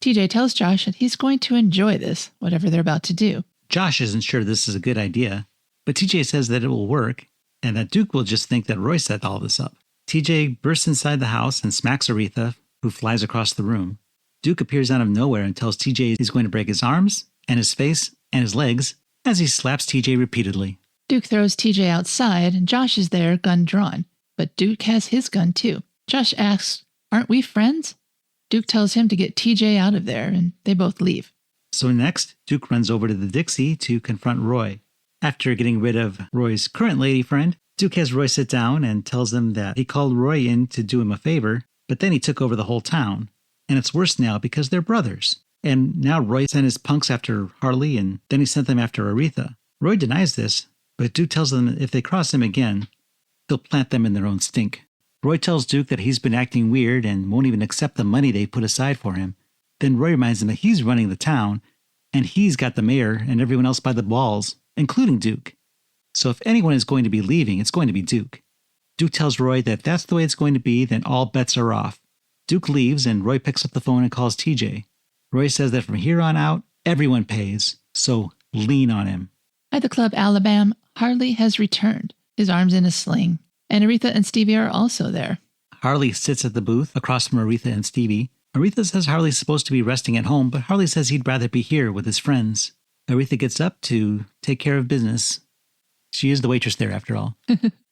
TJ tells Josh that he's going to enjoy this, whatever they're about to do. Josh isn't sure this is a good idea. But TJ says that it will work, and that Duke will just think that Roy set all this up. TJ bursts inside the house and smacks Aretha, who flies across the room. Duke appears out of nowhere and tells TJ he's going to break his arms, and his face, and his legs, as he slaps TJ repeatedly. Duke throws TJ outside, and Josh is there, gun drawn. But Duke has his gun too. Josh asks, "Aren't we friends?" Duke tells him to get TJ out of there, and they both leave. So next, Duke runs over to the Dixie to confront Roy. After getting rid of Roy's current lady friend, Duke has Roy sit down and tells them that he called Roy in to do him a favor, but then he took over the whole town. And it's worse now because they're brothers. And now Roy sent his punks after Harley, and then he sent them after Aretha. Roy denies this, but Duke tells them that if they cross him again, he'll plant them in their own stink. Roy tells Duke that he's been acting weird and won't even accept the money they put aside for him. Then Roy reminds him that he's running the town, and he's got the mayor and everyone else by the balls, including Duke. So if anyone is going to be leaving, it's going to be Duke. Duke tells Roy that if that's the way it's going to be, then all bets are off. Duke leaves, and Roy picks up the phone and calls TJ. Roy says that from here on out, everyone pays, so lean on him. At the club Alabama, Harley has returned, his arms in a sling, and Aretha and Stevie are also there. Harley sits at the booth across from Aretha and Stevie. Aretha says Harley's supposed to be resting at home, but Harley says he'd rather be here with his friends. Aretha gets up to take care of business. She is the waitress there, after all.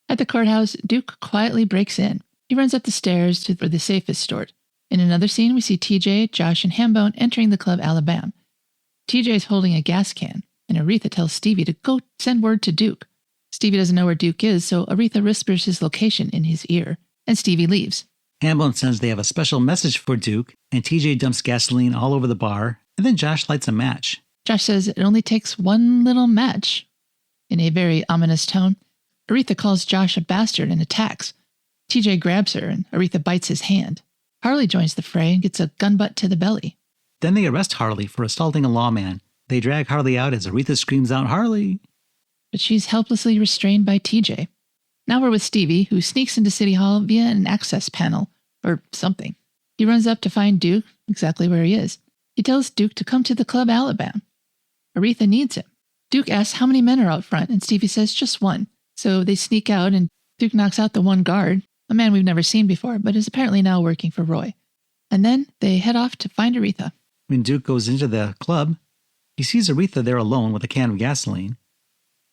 At the courthouse, Duke quietly breaks in. He runs up the stairs for the safe is stored. In another scene, we see TJ, Josh, and Hambone entering the club Alabama. TJ is holding a gas can, and Aretha tells Stevie to go send word to Duke. Stevie doesn't know where Duke is, so Aretha whispers his location in his ear, and Stevie leaves. Hambone says they have a special message for Duke, and TJ dumps gasoline all over the bar, and then Josh lights a match. Josh says it only takes one little match. In a very ominous tone, Aretha calls Josh a bastard and attacks. TJ grabs her, and Aretha bites his hand. Harley joins the fray and gets a gun butt to the belly. Then they arrest Harley for assaulting a lawman. They drag Harley out as Aretha screams out, "Harley!" But she's helplessly restrained by TJ. Now we're with Stevie, who sneaks into City Hall via an access panel, or something. He runs up to find Duke, exactly where he is. He tells Duke to come to the club Alabama. Aretha needs him. Duke asks how many men are out front, and Stevie says just one. So they sneak out, and Duke knocks out the one guard, a man we've never seen before, but is apparently now working for Roy. And then they head off to find Aretha. When Duke goes into the club, he sees Aretha there alone with a can of gasoline.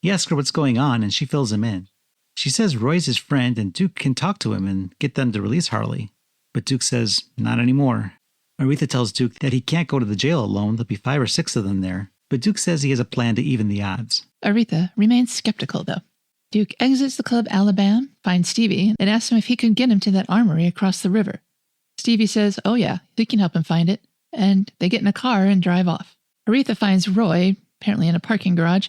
He asks her what's going on, and she fills him in. She says Roy's his friend, and Duke can talk to him and get them to release Harley. But Duke says, not anymore. Aretha tells Duke that he can't go to the jail alone. There'll be 5 or 6 of them there. But Duke says he has a plan to even the odds. Aretha remains skeptical, though. Duke exits the club Alabama, finds Stevie, and asks him if he can get him to that armory across the river. Stevie says, oh yeah, he can help him find it, and they get in a car and drive off. Aretha finds Roy, apparently in a parking garage,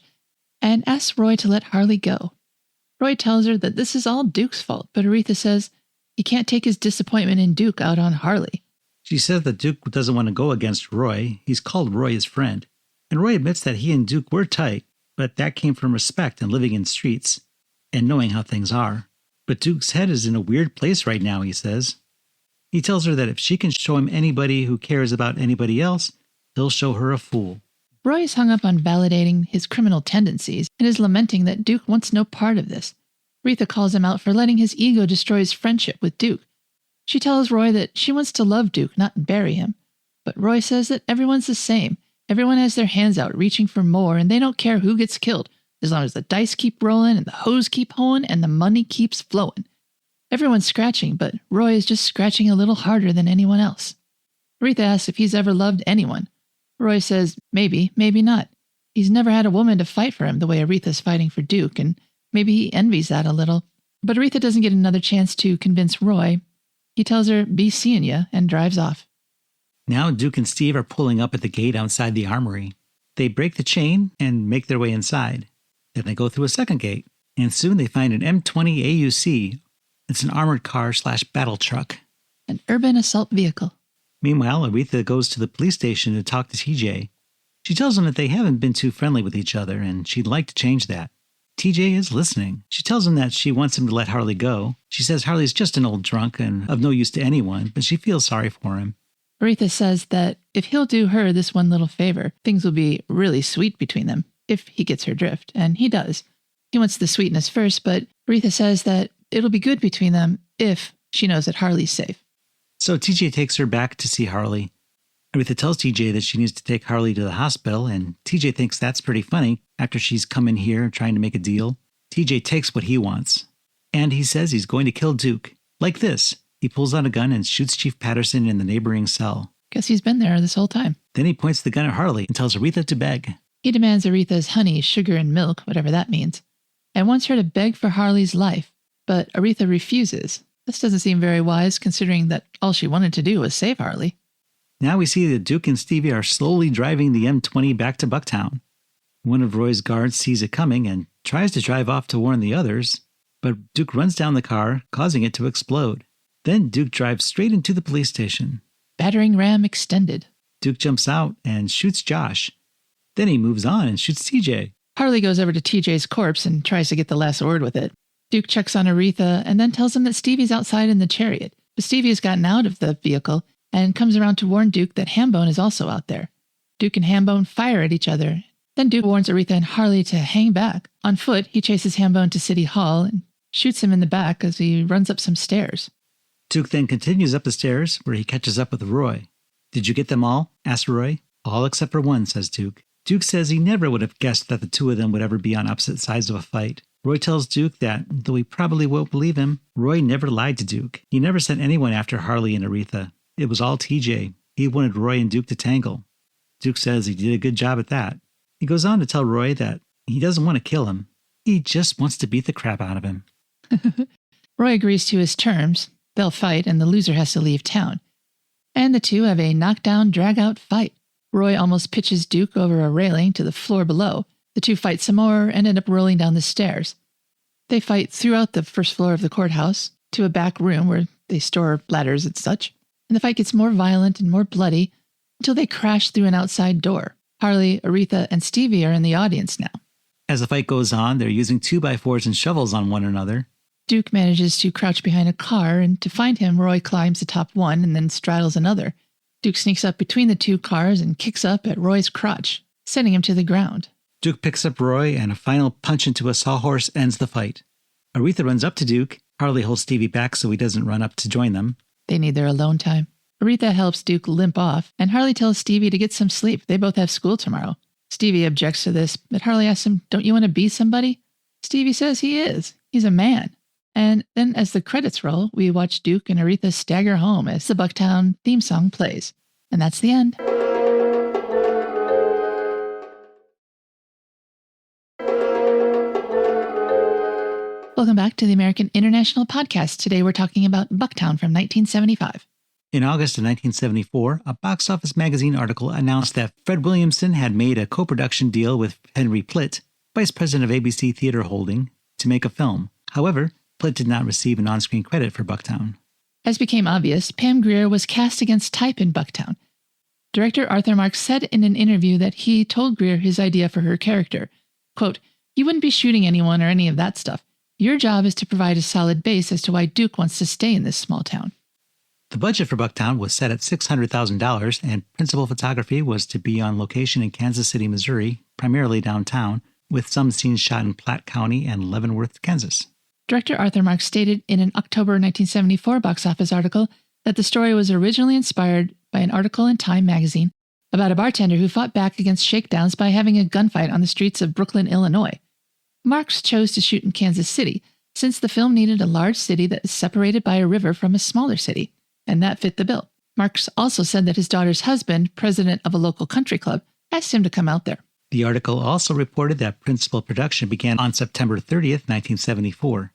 and asks Roy to let Harley go. Roy tells her that this is all Duke's fault, but Aretha says he can't take his disappointment in Duke out on Harley. She says that Duke doesn't want to go against Roy. He's called Roy his friend. And Roy admits that he and Duke were tight, but that came from respect and living in streets and knowing how things are. But Duke's head is in a weird place right now, he says. He tells her that if she can show him anybody who cares about anybody else, he'll show her a fool. Roy is hung up on validating his criminal tendencies and is lamenting that Duke wants no part of this. Aretha calls him out for letting his ego destroy his friendship with Duke. She tells Roy that she wants to love Duke, not bury him. But Roy says that everyone's the same. Everyone has their hands out reaching for more, and they don't care who gets killed, as long as the dice keep rolling and the hoes keep hoeing and the money keeps flowing. Everyone's scratching, but Roy is just scratching a little harder than anyone else. Aretha asks if he's ever loved anyone. Roy says maybe, maybe not. He's never had a woman to fight for him the way Aretha's fighting for Duke, and maybe he envies that a little. But Aretha doesn't get another chance to convince Roy. He tells her, be seeing ya, and drives off. Now Duke and Steve are pulling up at the gate outside the armory. They break the chain and make their way inside. Then they go through a second gate, and soon they find an M20 AUC. It's an armored car/battle truck. An urban assault vehicle. Meanwhile, Aretha goes to the police station to talk to TJ. She tells him that they haven't been too friendly with each other, and she'd like to change that. TJ is listening. She tells him that she wants him to let Harley go. She says Harley's just an old drunk and of no use to anyone, but she feels sorry for him. Aretha says that if he'll do her this one little favor, things will be really sweet between them, if he gets her drift, and he does. He wants the sweetness first, but Aretha says that it'll be good between them if she knows that Harley's safe. So TJ takes her back to see Harley. Aretha tells TJ that she needs to take Harley to the hospital, and TJ thinks that's pretty funny after she's come in here trying to make a deal. TJ takes what he wants, and he says he's going to kill Duke. Like this. He pulls out a gun and shoots Chief Patterson in the neighboring cell. Guess he's been there this whole time. Then he points the gun at Harley and tells Aretha to beg. He demands Aretha's honey, sugar, and milk, whatever that means, and wants her to beg for Harley's life. But Aretha refuses. This doesn't seem very wise, considering that all she wanted to do was save Harley. Now we see that Duke and Stevie are slowly driving the M20 back to Bucktown. One of Roy's guards sees it coming and tries to drive off to warn the others, but Duke runs down the car, causing it to explode. Then Duke drives straight into the police station. Battering ram extended. Duke jumps out and shoots Josh. Then he moves on and shoots TJ. Harley goes over to TJ's corpse and tries to get the last word with it. Duke checks on Aretha and then tells him that Stevie's outside in the chariot. But Stevie has gotten out of the vehicle and comes around to warn Duke that Hambone is also out there. Duke and Hambone fire at each other. Then Duke warns Aretha and Harley to hang back. On foot, he chases Hambone to City Hall and shoots him in the back as he runs up some stairs. Duke then continues up the stairs, where he catches up with Roy. "Did you get them all?" asks Roy. "All except for one," says Duke. Duke says he never would have guessed that the two of them would ever be on opposite sides of a fight. Roy tells Duke that, though he probably won't believe him, Roy never lied to Duke. He never sent anyone after Harley and Aretha. It was all TJ. He wanted Roy and Duke to tangle. Duke says he did a good job at that. He goes on to tell Roy that he doesn't want to kill him. He just wants to beat the crap out of him. Roy agrees to his terms. They'll fight, and the loser has to leave town. And the two have a knockdown, drag-out fight. Roy almost pitches Duke over a railing to the floor below. The two fight some more and end up rolling down the stairs. They fight throughout the first floor of the courthouse to a back room where they store ladders and such. And the fight gets more violent and more bloody until they crash through an outside door. Harley, Aretha, and Stevie are in the audience now. As the fight goes on, they're using 2x4s and shovels on one another. Duke manages to crouch behind a car, and to find him, Roy climbs the top one and then straddles another. Duke sneaks up between the two cars and kicks up at Roy's crotch, sending him to the ground. Duke picks up Roy, and a final punch into a sawhorse ends the fight. Aretha runs up to Duke. Harley holds Stevie back so he doesn't run up to join them. They need their alone time. Aretha helps Duke limp off, and Harley tells Stevie to get some sleep. They both have school tomorrow. Stevie objects to this, but Harley asks him, "Don't you want to be somebody?" Stevie says he is. He's a man. And then as the credits roll, we watch Duke and Aretha stagger home as the Bucktown theme song plays. And that's the end. Welcome back to the American International Podcast. Today we're talking about Bucktown from 1975. In August of 1974, a box office magazine article announced that Fred Williamson had made a co-production deal with Henry Plitt, vice president of ABC Theater Holding, to make a film. However, Plitt did not receive an on-screen credit for Bucktown. As became obvious, Pam Grier was cast against type in Bucktown. Director Arthur Marks said in an interview that he told Grier his idea for her character. Quote, "You wouldn't be shooting anyone or any of that stuff. Your job is to provide a solid base as to why Duke wants to stay in this small town." The budget for Bucktown was set at $600,000, and principal photography was to be on location in Kansas City, Missouri, primarily downtown, with some scenes shot in Platte County and Leavenworth, Kansas. Director Arthur Marks stated in an October 1974 box office article that the story was originally inspired by an article in Time magazine about a bartender who fought back against shakedowns by having a gunfight on the streets of Brooklyn, Illinois. Marks chose to shoot in Kansas City since the film needed a large city that is separated by a river from a smaller city, and that fit the bill. Marks also said that his daughter's husband, president of a local country club, asked him to come out there. The article also reported that principal production began on September 30th, 1974.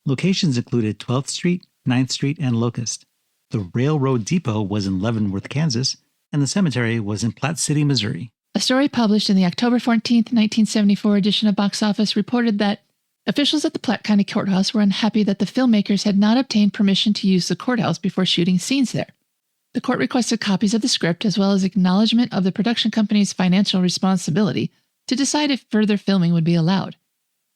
Locations included 12th Street, 9th Street, and Locust. The railroad depot was in Leavenworth, Kansas, and the cemetery was in Platte City, Missouri. A story published in the October 14th, 1974 edition of Box Office reported that officials at the Platte County Courthouse were unhappy that the filmmakers had not obtained permission to use the courthouse before shooting scenes there. The court requested copies of the script as well as acknowledgement of the production company's financial responsibility to decide if further filming would be allowed.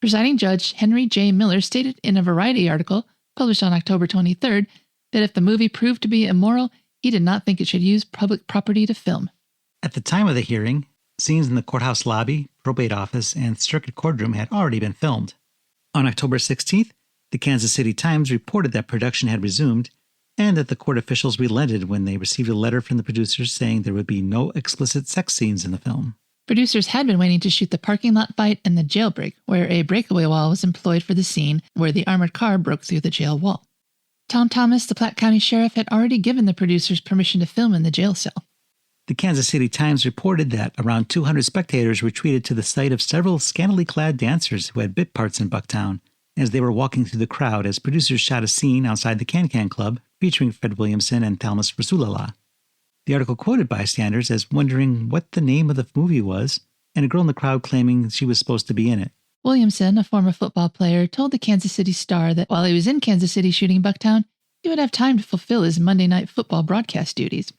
Presiding Judge Henry J. Miller stated in a Variety article published on October 23rd that if the movie proved to be immoral, he did not think it should use public property to film. At the time of the hearing, Scenes in the courthouse lobby, probate office, and circuit courtroom had already been filmed. On October 16th, the Kansas City Times reported that production had resumed and that the court officials relented when they received a letter from the producers saying there would be no explicit sex scenes in the film. Producers had been waiting to shoot the parking lot fight and the jailbreak, where a breakaway wall was employed for the scene where the armored car broke through the jail wall. Tom Thomas, the Platte County Sheriff, had already given the producers permission to film in the jail cell. The Kansas City Times reported that around 200 spectators retreated to the sight of several scantily clad dancers who had bit parts in Bucktown as they were walking through the crowd as producers shot a scene outside the Can-Can Club featuring Fred Williamson and Thalmus Rasulala. The article quoted bystanders as wondering what the name of the movie was, and a girl in the crowd claiming she was supposed to be in it. Williamson, a former football player, told the Kansas City Star that while he was in Kansas City shooting Bucktown, he would have time to fulfill his Monday Night Football broadcast duties.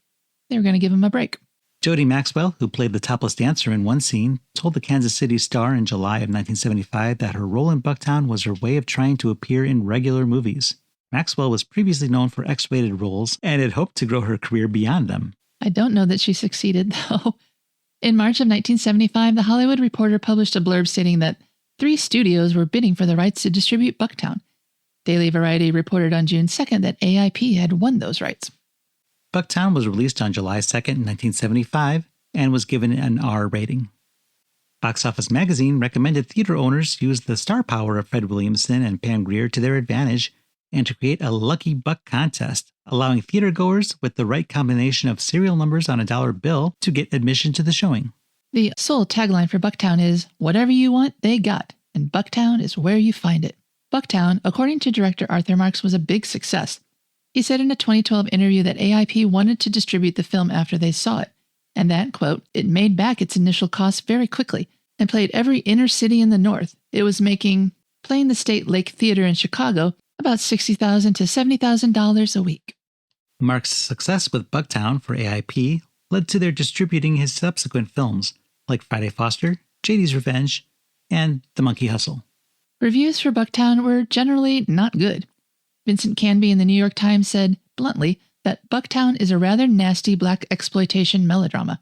They were going to give him a break. Jody Maxwell, who played the topless dancer in one scene, told the Kansas City Star in July of 1975 that her role in Bucktown was her way of trying to appear in regular movies. Maxwell was previously known for X-rated roles and had hoped to grow her career beyond them. I don't know that she succeeded, though. In March of 1975, The Hollywood Reporter published a blurb stating that 3 studios were bidding for the rights to distribute Bucktown. Daily Variety reported on June 2nd that AIP had won those rights. Bucktown was released on July 2nd, 1975, and was given an R rating. Box Office Magazine recommended theater owners use the star power of Fred Williamson and Pam Grier to their advantage and to create a Lucky Buck contest, allowing theatergoers with the right combination of serial numbers on a dollar bill to get admission to the showing. The sole tagline for Bucktown is, "Whatever you want, they got, and Bucktown is where you find it." Bucktown, according to director Arthur Marks, was a big success. He said in a 2012 interview that AIP wanted to distribute the film after they saw it, and that, quote, "it made back its initial costs very quickly and played every inner city in the North. It was playing the State Lake Theater in Chicago, about $60,000 to $70,000 a week." Mark's success with Bucktown for AIP led to their distributing his subsequent films, like Friday Foster, JD's Revenge, and The Monkey Hustle. Reviews for Bucktown were generally not good. Vincent Canby in the New York Times said, bluntly, that Bucktown is a rather nasty black exploitation melodrama.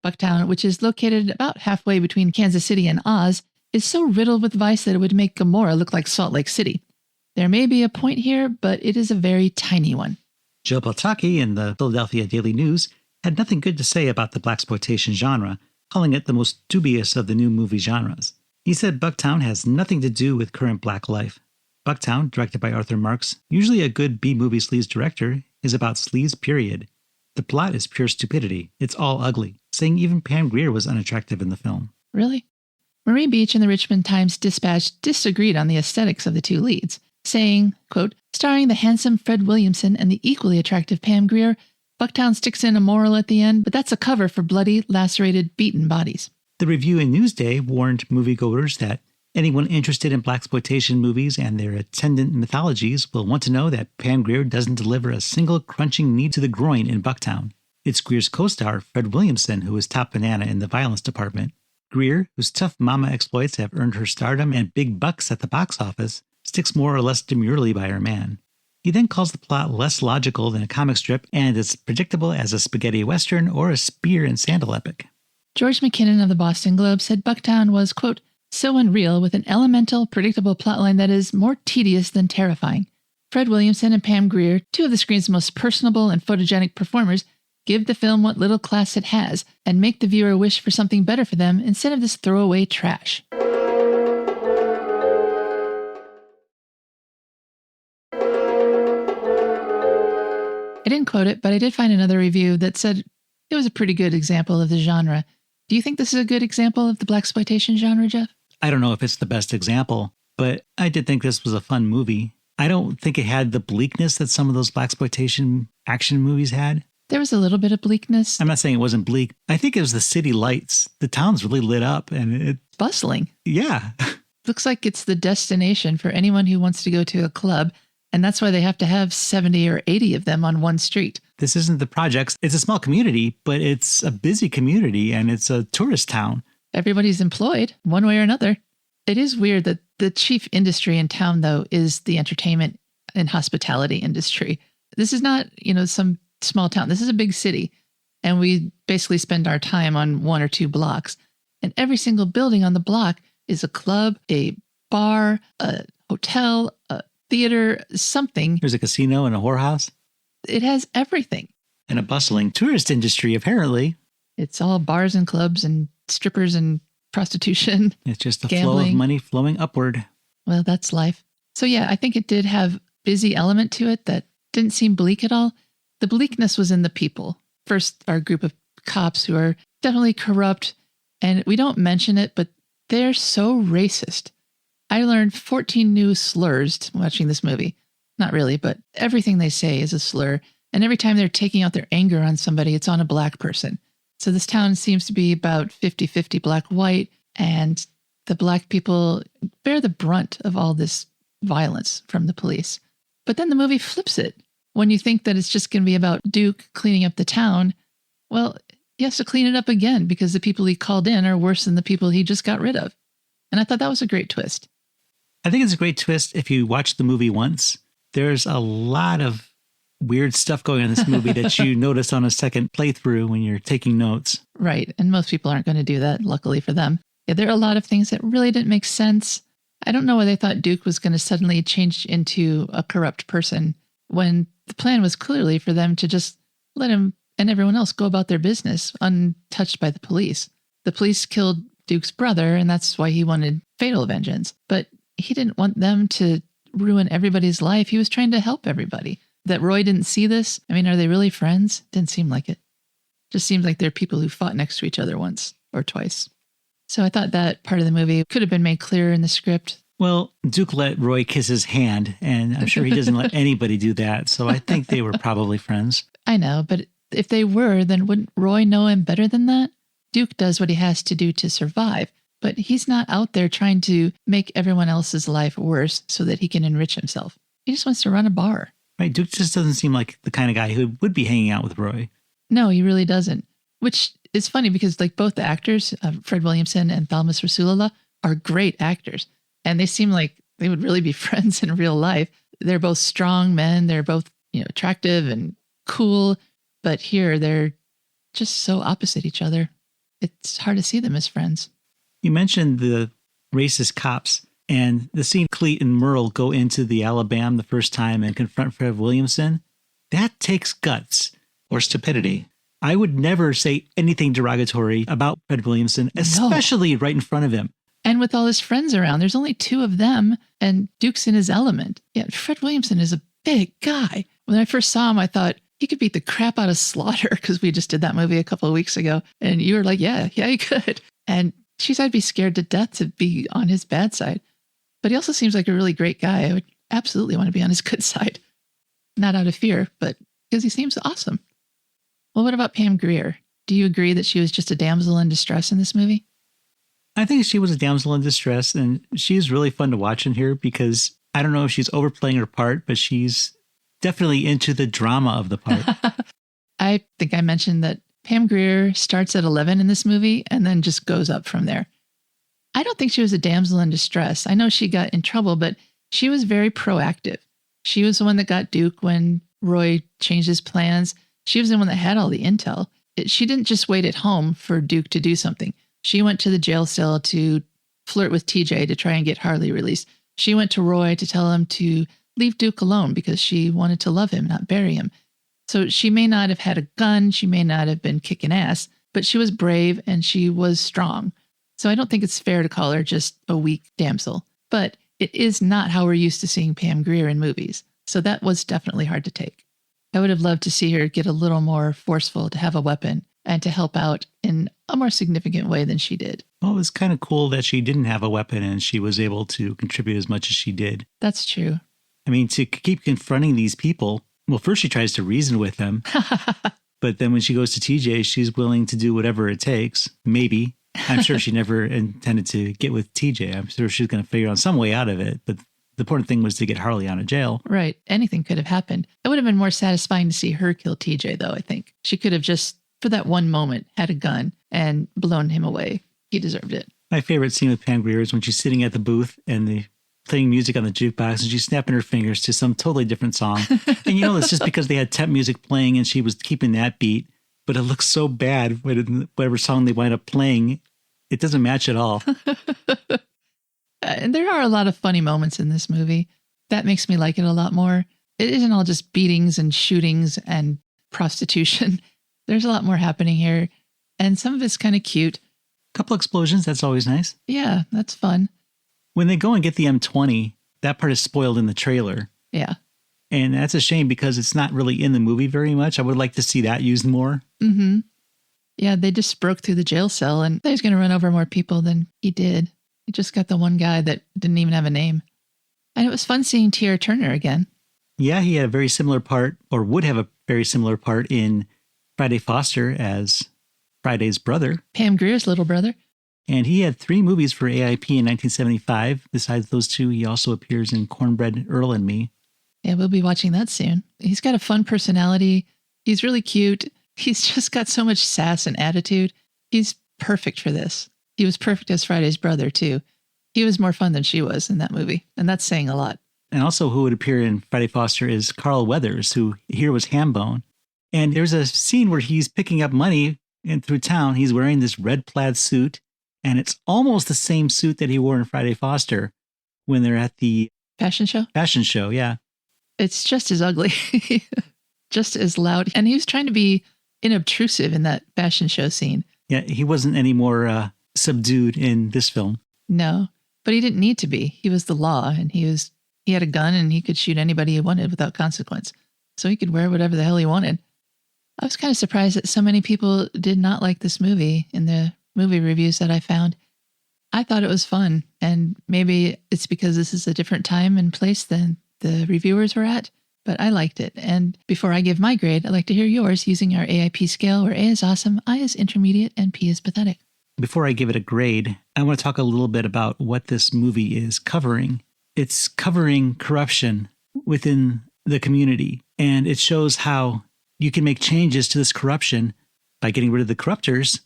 Bucktown, which is located about halfway between Kansas City and Oz, is so riddled with vice that it would make Gomorrah look like Salt Lake City. There may be a point here, but it is a very tiny one. Joe Plataki in the Philadelphia Daily News had nothing good to say about the blaxploitation genre, calling it the most dubious of the new movie genres. He said Bucktown has nothing to do with current black life. Bucktown, directed by Arthur Marks, usually a good B-movie sleaze director, is about sleaze, period. The plot is pure stupidity. It's all ugly, saying even Pam Grier was unattractive in the film. Really? Marie Beach in the Richmond Times-Dispatch disagreed on the aesthetics of the 2 leads, saying, quote, "starring the handsome Fred Williamson and the equally attractive Pam Grier, Bucktown sticks in a moral at the end, but that's a cover for bloody, lacerated, beaten bodies." The review in Newsday warned moviegoers that anyone interested in blaxploitation movies and their attendant mythologies will want to know that Pam Grier doesn't deliver a single crunching knee to the groin in Bucktown. It's Grier's co-star, Fred Williamson, who is top banana in the violence department. Grier, whose tough mama exploits have earned her stardom and big bucks at the box office, sticks more or less demurely by her man. He then calls the plot less logical than a comic strip and as predictable as a spaghetti western or a spear and sandal epic. George McKinnon of the Boston Globe said Bucktown was, quote, "so unreal with an elemental, predictable plotline that is more tedious than terrifying. Fred Williamson and Pam Grier, 2 of the screen's most personable and photogenic performers, give the film what little class it has and make the viewer wish for something better for them instead of this throwaway trash." I didn't quote it, but I did find another review that said it was a pretty good example of the genre. Do you think this is a good example of the blaxploitation genre, Jeff? I don't know if it's the best example, but I did think this was a fun movie. I don't think it had the bleakness that some of those blaxploitation action movies had. There was a little bit of bleakness. I'm not saying it wasn't bleak. I think it was the city lights. The town's really lit up and it's bustling. Yeah. Looks like it's the destination for anyone who wants to go to a club. And that's why they have to have 70 or 80 of them on one street. This isn't the projects. It's a small community, but it's a busy community and it's a tourist town. Everybody's employed one way or another. It is weird that the chief industry in town, though, is the entertainment and hospitality industry. This is not, some small town. This is a big city. And we basically spend our time on 1 or 2 blocks. And every single building on the block is a club, a bar, a hotel, a theater, something. There's a casino and a whorehouse. It has everything. And a bustling tourist industry, apparently. It's all bars and clubs and strippers and prostitution. It's just the gambling. flow of money flowing upward. Well, that's life. So yeah, I think it did have busy element to it that didn't seem bleak at all. The bleakness was in the people. First, our group of cops who are definitely corrupt, and we don't mention it, but they're so racist. I learned 14 new slurs watching this movie. Not really, but everything they say is a slur. And every time they're taking out their anger on somebody, it's on a black person. So this town seems to be about 50-50 black-white, and the black people bear the brunt of all this violence from the police. But then the movie flips it. When you think that it's just going to be about Duke cleaning up the town, well, he has to clean it up again because the people he called in are worse than the people he just got rid of. And I thought that was a great twist. I think it's a great twist if you watch the movie once. There's a lot of weird stuff going on in this movie that you notice on a second playthrough when you're taking notes. Right. And most people aren't going to do that, luckily for them. Yeah, there are a lot of things that really didn't make sense. I don't know why they thought Duke was going to suddenly change into a corrupt person when the plan was clearly for them to just let him and everyone else go about their business untouched by the police. The police killed Duke's brother, and that's why he wanted fatal vengeance. But he didn't want them to ruin everybody's life. He was trying to help everybody. That Roy didn't see this? I mean, are they really friends? Didn't seem like it. Just seems like they're people who fought next to each other once or twice. So I thought that part of the movie could have been made clearer in the script. Well, Duke let Roy kiss his hand, and I'm sure he doesn't let anybody do that. So I think they were probably friends. I know, but if they were, then wouldn't Roy know him better than that? Duke does what he has to do to survive, but he's not out there trying to make everyone else's life worse so that he can enrich himself. He just wants to run a bar. Right, Duke just doesn't seem like the kind of guy who would be hanging out with Roy. No, he really doesn't. Which is funny because like both the actors, Fred Williamson and Thalmus Rasulala, are great actors. And they seem like they would really be friends in real life. They're both strong men. They're both, attractive and cool. But here they're just so opposite each other. It's hard to see them as friends. You mentioned the racist cops. And the scene Clete and Merle go into the Alabama the first time and confront Fred Williamson, that takes guts or stupidity. I would never say anything derogatory about Fred Williamson, especially right in front of him. And with all his friends around, there's only 2 of them, and Duke's in his element. Yeah, Fred Williamson is a big guy. When I first saw him, I thought he could beat the crap out of Slaughter because we just did that movie a couple of weeks ago. And you were like, yeah, he could. And geez, I'd be scared to death to be on his bad side. But he also seems like a really great guy. I would absolutely want to be on his good side. Not out of fear, but because he seems awesome. Well, what about Pam Grier? Do you agree that she was just a damsel in distress in this movie? I think she was a damsel in distress, and she's really fun to watch in here because I don't know if she's overplaying her part, but she's definitely into the drama of the part. I think I mentioned that Pam Grier starts at 11 in this movie and then just goes up from there. I don't think she was a damsel in distress. I know she got in trouble, but she was very proactive. She was the one that got Duke when Roy changed his plans. She was the one that had all the intel. She didn't just wait at home for Duke to do something. She went to the jail cell to flirt with TJ to try and get Harley released. She went to Roy to tell him to leave Duke alone because she wanted to love him, not bury him. So she may not have had a gun. She may not have been kicking ass, but she was brave and she was strong. So I don't think it's fair to call her just a weak damsel. But it is not how we're used to seeing Pam Grier in movies. So that was definitely hard to take. I would have loved to see her get a little more forceful to have a weapon and to help out in a more significant way than she did. Well, it was kind of cool that she didn't have a weapon and she was able to contribute as much as she did. That's true. I mean, to keep confronting these people, well, first she tries to reason with them. But then when she goes to TJ, she's willing to do whatever it takes. Maybe. I'm sure she never intended to get with TJ. I'm sure she's going to figure out some way out of it. But the important thing was to get Harley out of jail. Right. Anything could have happened. It would have been more satisfying to see her kill TJ, though, I think. She could have just, for that one moment, had a gun and blown him away. He deserved it. My favorite scene with Pam Grier is when she's sitting at the booth and the playing music on the jukebox and she's snapping her fingers to some totally different song. And it's just because they had temp music playing and she was keeping that beat. but it looks so bad when whatever song they wind up playing, it doesn't match at all. And there are a lot of funny moments in this movie. That makes me like it a lot more. It isn't all just beatings and shootings and prostitution. There's a lot more happening here. And some of it's kind of cute. A couple explosions, that's always nice. Yeah, that's fun. When they go and get the M20, that part is spoiled in the trailer. Yeah. And that's a shame because it's not really in the movie very much. I would like to see that used more. Mm-hmm. Yeah, they just broke through the jail cell and he's going to run over more people than he did. He just got the one guy that didn't even have a name. And it was fun seeing Tierre Turner again. Yeah, he had a very similar part, or would have a very similar part in Friday Foster as Friday's brother. Pam Grier's little brother. And he had 3 movies for AIP in 1975. Besides those 2, he also appears in Cornbread, Earl and Me. Yeah, we'll be watching that soon. He's got a fun personality. He's really cute. He's just got so much sass and attitude. He's perfect for this. He was perfect as Friday's brother, too. He was more fun than she was in that movie, and that's saying a lot. And also who would appear in Friday Foster is Carl Weathers, who here was Hambone. And there's a scene where he's picking up money and through town. He's wearing this red plaid suit, and it's almost the same suit that he wore in Friday Foster when they're at the fashion show. Fashion show, yeah. It's just as ugly, just as loud. And he was trying to be inobtrusive in that fashion show scene. Yeah, he wasn't any more subdued in this film. No, but he didn't need to be. He was the law, and he had a gun, and he could shoot anybody he wanted without consequence. So he could wear whatever the hell he wanted. I was kind of surprised that so many people did not like this movie in the movie reviews that I found. I thought it was fun, and maybe it's because this is a different time and place than the reviewers were at, but I liked it. And before I give my grade, I'd like to hear yours using our AIP scale, where A is awesome, I is intermediate, and P is pathetic. Before I give it a grade, I want to talk a little bit about what this movie is covering. It's covering corruption within the community, and it shows how you can make changes to this corruption by getting rid of the corruptors,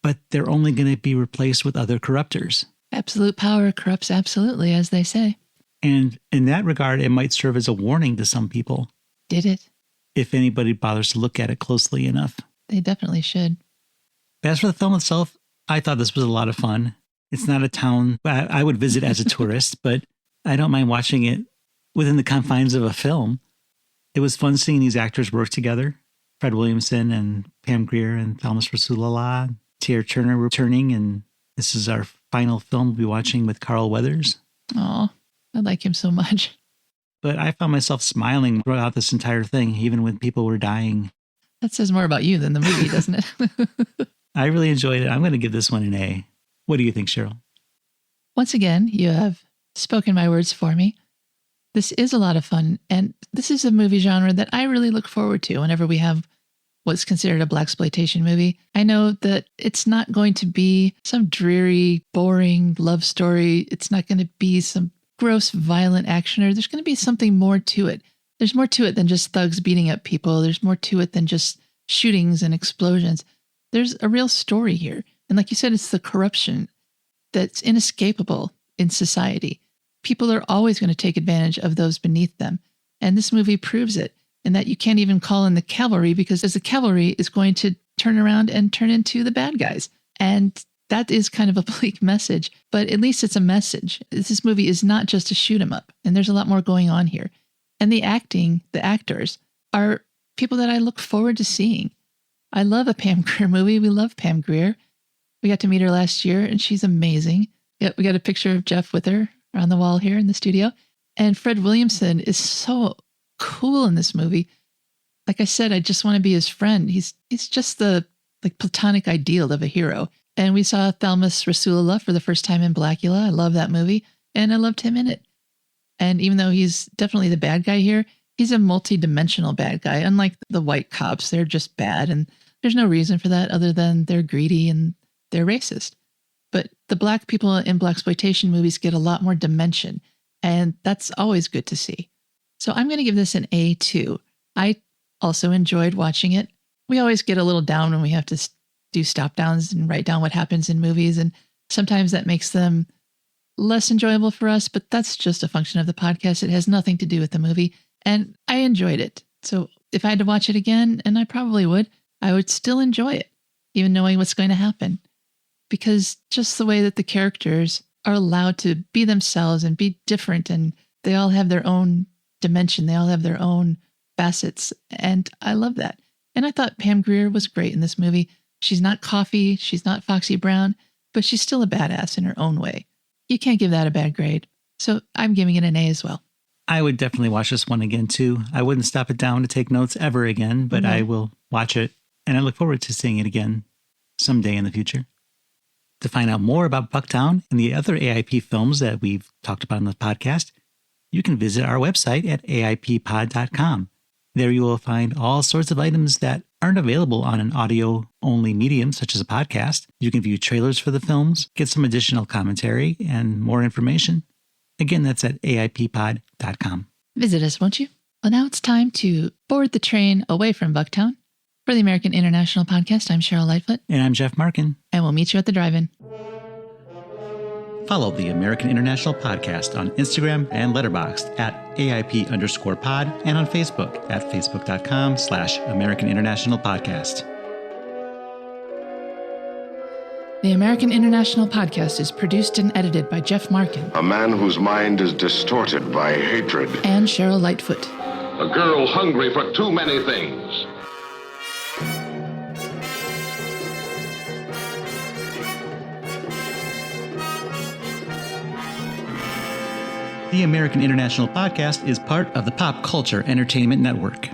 but they're only going to be replaced with other corruptors. Absolute power corrupts absolutely, as they say. And in that regard, it might serve as a warning to some people. Did it? If anybody bothers to look at it closely enough. They definitely should. As for the film itself, I thought this was a lot of fun. It's not a town I would visit as a tourist, but I don't mind watching it within the confines of a film. It was fun seeing these actors work together. Fred Williamson and Pam Grier and Thalmus Rasulala, Tierre Turner returning, and this is our final film we'll be watching with Carl Weathers. Oh, I like him so much. But I found myself smiling throughout this entire thing, even when people were dying. That says more about you than the movie, doesn't it? I really enjoyed it. I'm going to give this one an A. What do you think, Cheryl? Once again, you have spoken my words for me. This is a lot of fun, and this is a movie genre that I really look forward to whenever we have what's considered a blaxploitation movie. I know that it's not going to be some dreary, boring love story. It's not going to be some gross, violent actioner. There's going to be something more to it. There's more to it than just thugs beating up people. There's more to it than just shootings and explosions. There's a real story here. And like you said, it's the corruption that's inescapable in society. People are always going to take advantage of those beneath them. And this movie proves it, in that you can't even call in the cavalry, because the cavalry is going to turn around and turn into the bad guys. And that is kind of a bleak message, but at least it's a message. This movie is not just a shoot 'em up, and there's a lot more going on here. And the actors are people that I look forward to seeing. I love a Pam Grier movie. We love Pam Grier. We got to meet her last year, and she's amazing. Yeah, we got a picture of Jeff with her on the wall here in the studio. And Fred Williamson is so cool in this movie. Like I said, I just want to be his friend. He's just the platonic ideal of a hero. And we saw Thalmus Rasulala for the first time in Blackula. I love that movie, and I loved him in it. And even though he's definitely the bad guy here, he's a multi-dimensional bad guy. Unlike the white cops, they're just bad, and there's no reason for that other than they're greedy and they're racist. But the black people in blaxploitation movies get a lot more dimension, and that's always good to see. So I'm going to give this an A too. I also enjoyed watching it. We always get a little down when we have to do stop downs and write down what happens in movies, and sometimes that makes them less enjoyable for us, but that's just a function of the podcast. It has nothing to do with the movie, and I enjoyed it. So if I had to watch it again, and I probably would, I would still enjoy it, even knowing what's going to happen. Because just the way that the characters are allowed to be themselves and be different, and they all have their own dimension, they all have their own facets, and I love that. And I thought Pam Grier was great in this movie. She's not Coffee, she's not Foxy Brown, but she's still a badass in her own way. You can't give that a bad grade. So I'm giving it an A as well. I would definitely watch this one again, too. I wouldn't stop it down to take notes ever again, but I will watch it, and I look forward to seeing it again someday in the future. To find out more about Bucktown and the other AIP films that we've talked about on the podcast, you can visit our website at aippod.com. There you will find all sorts of items that aren't available on an audio-only medium such as a podcast. You can view trailers for the films, get some additional commentary, and more information. Again, that's at aippod.com. Visit us, won't you? Well, now it's time to board the train away from Bucktown. For the American International Podcast, I'm Cheryl Lightfoot. And I'm Jeff Markin. And we'll meet you at the drive-in. Follow the American International Podcast on Instagram and Letterboxd at AIP_pod and on Facebook at facebook.com/American International Podcast. The American International Podcast is produced and edited by Jeff Markin. A man whose mind is distorted by hatred. And Cheryl Lightfoot. A girl hungry for too many things. The American International Podcast is part of the Pop Culture Entertainment Network.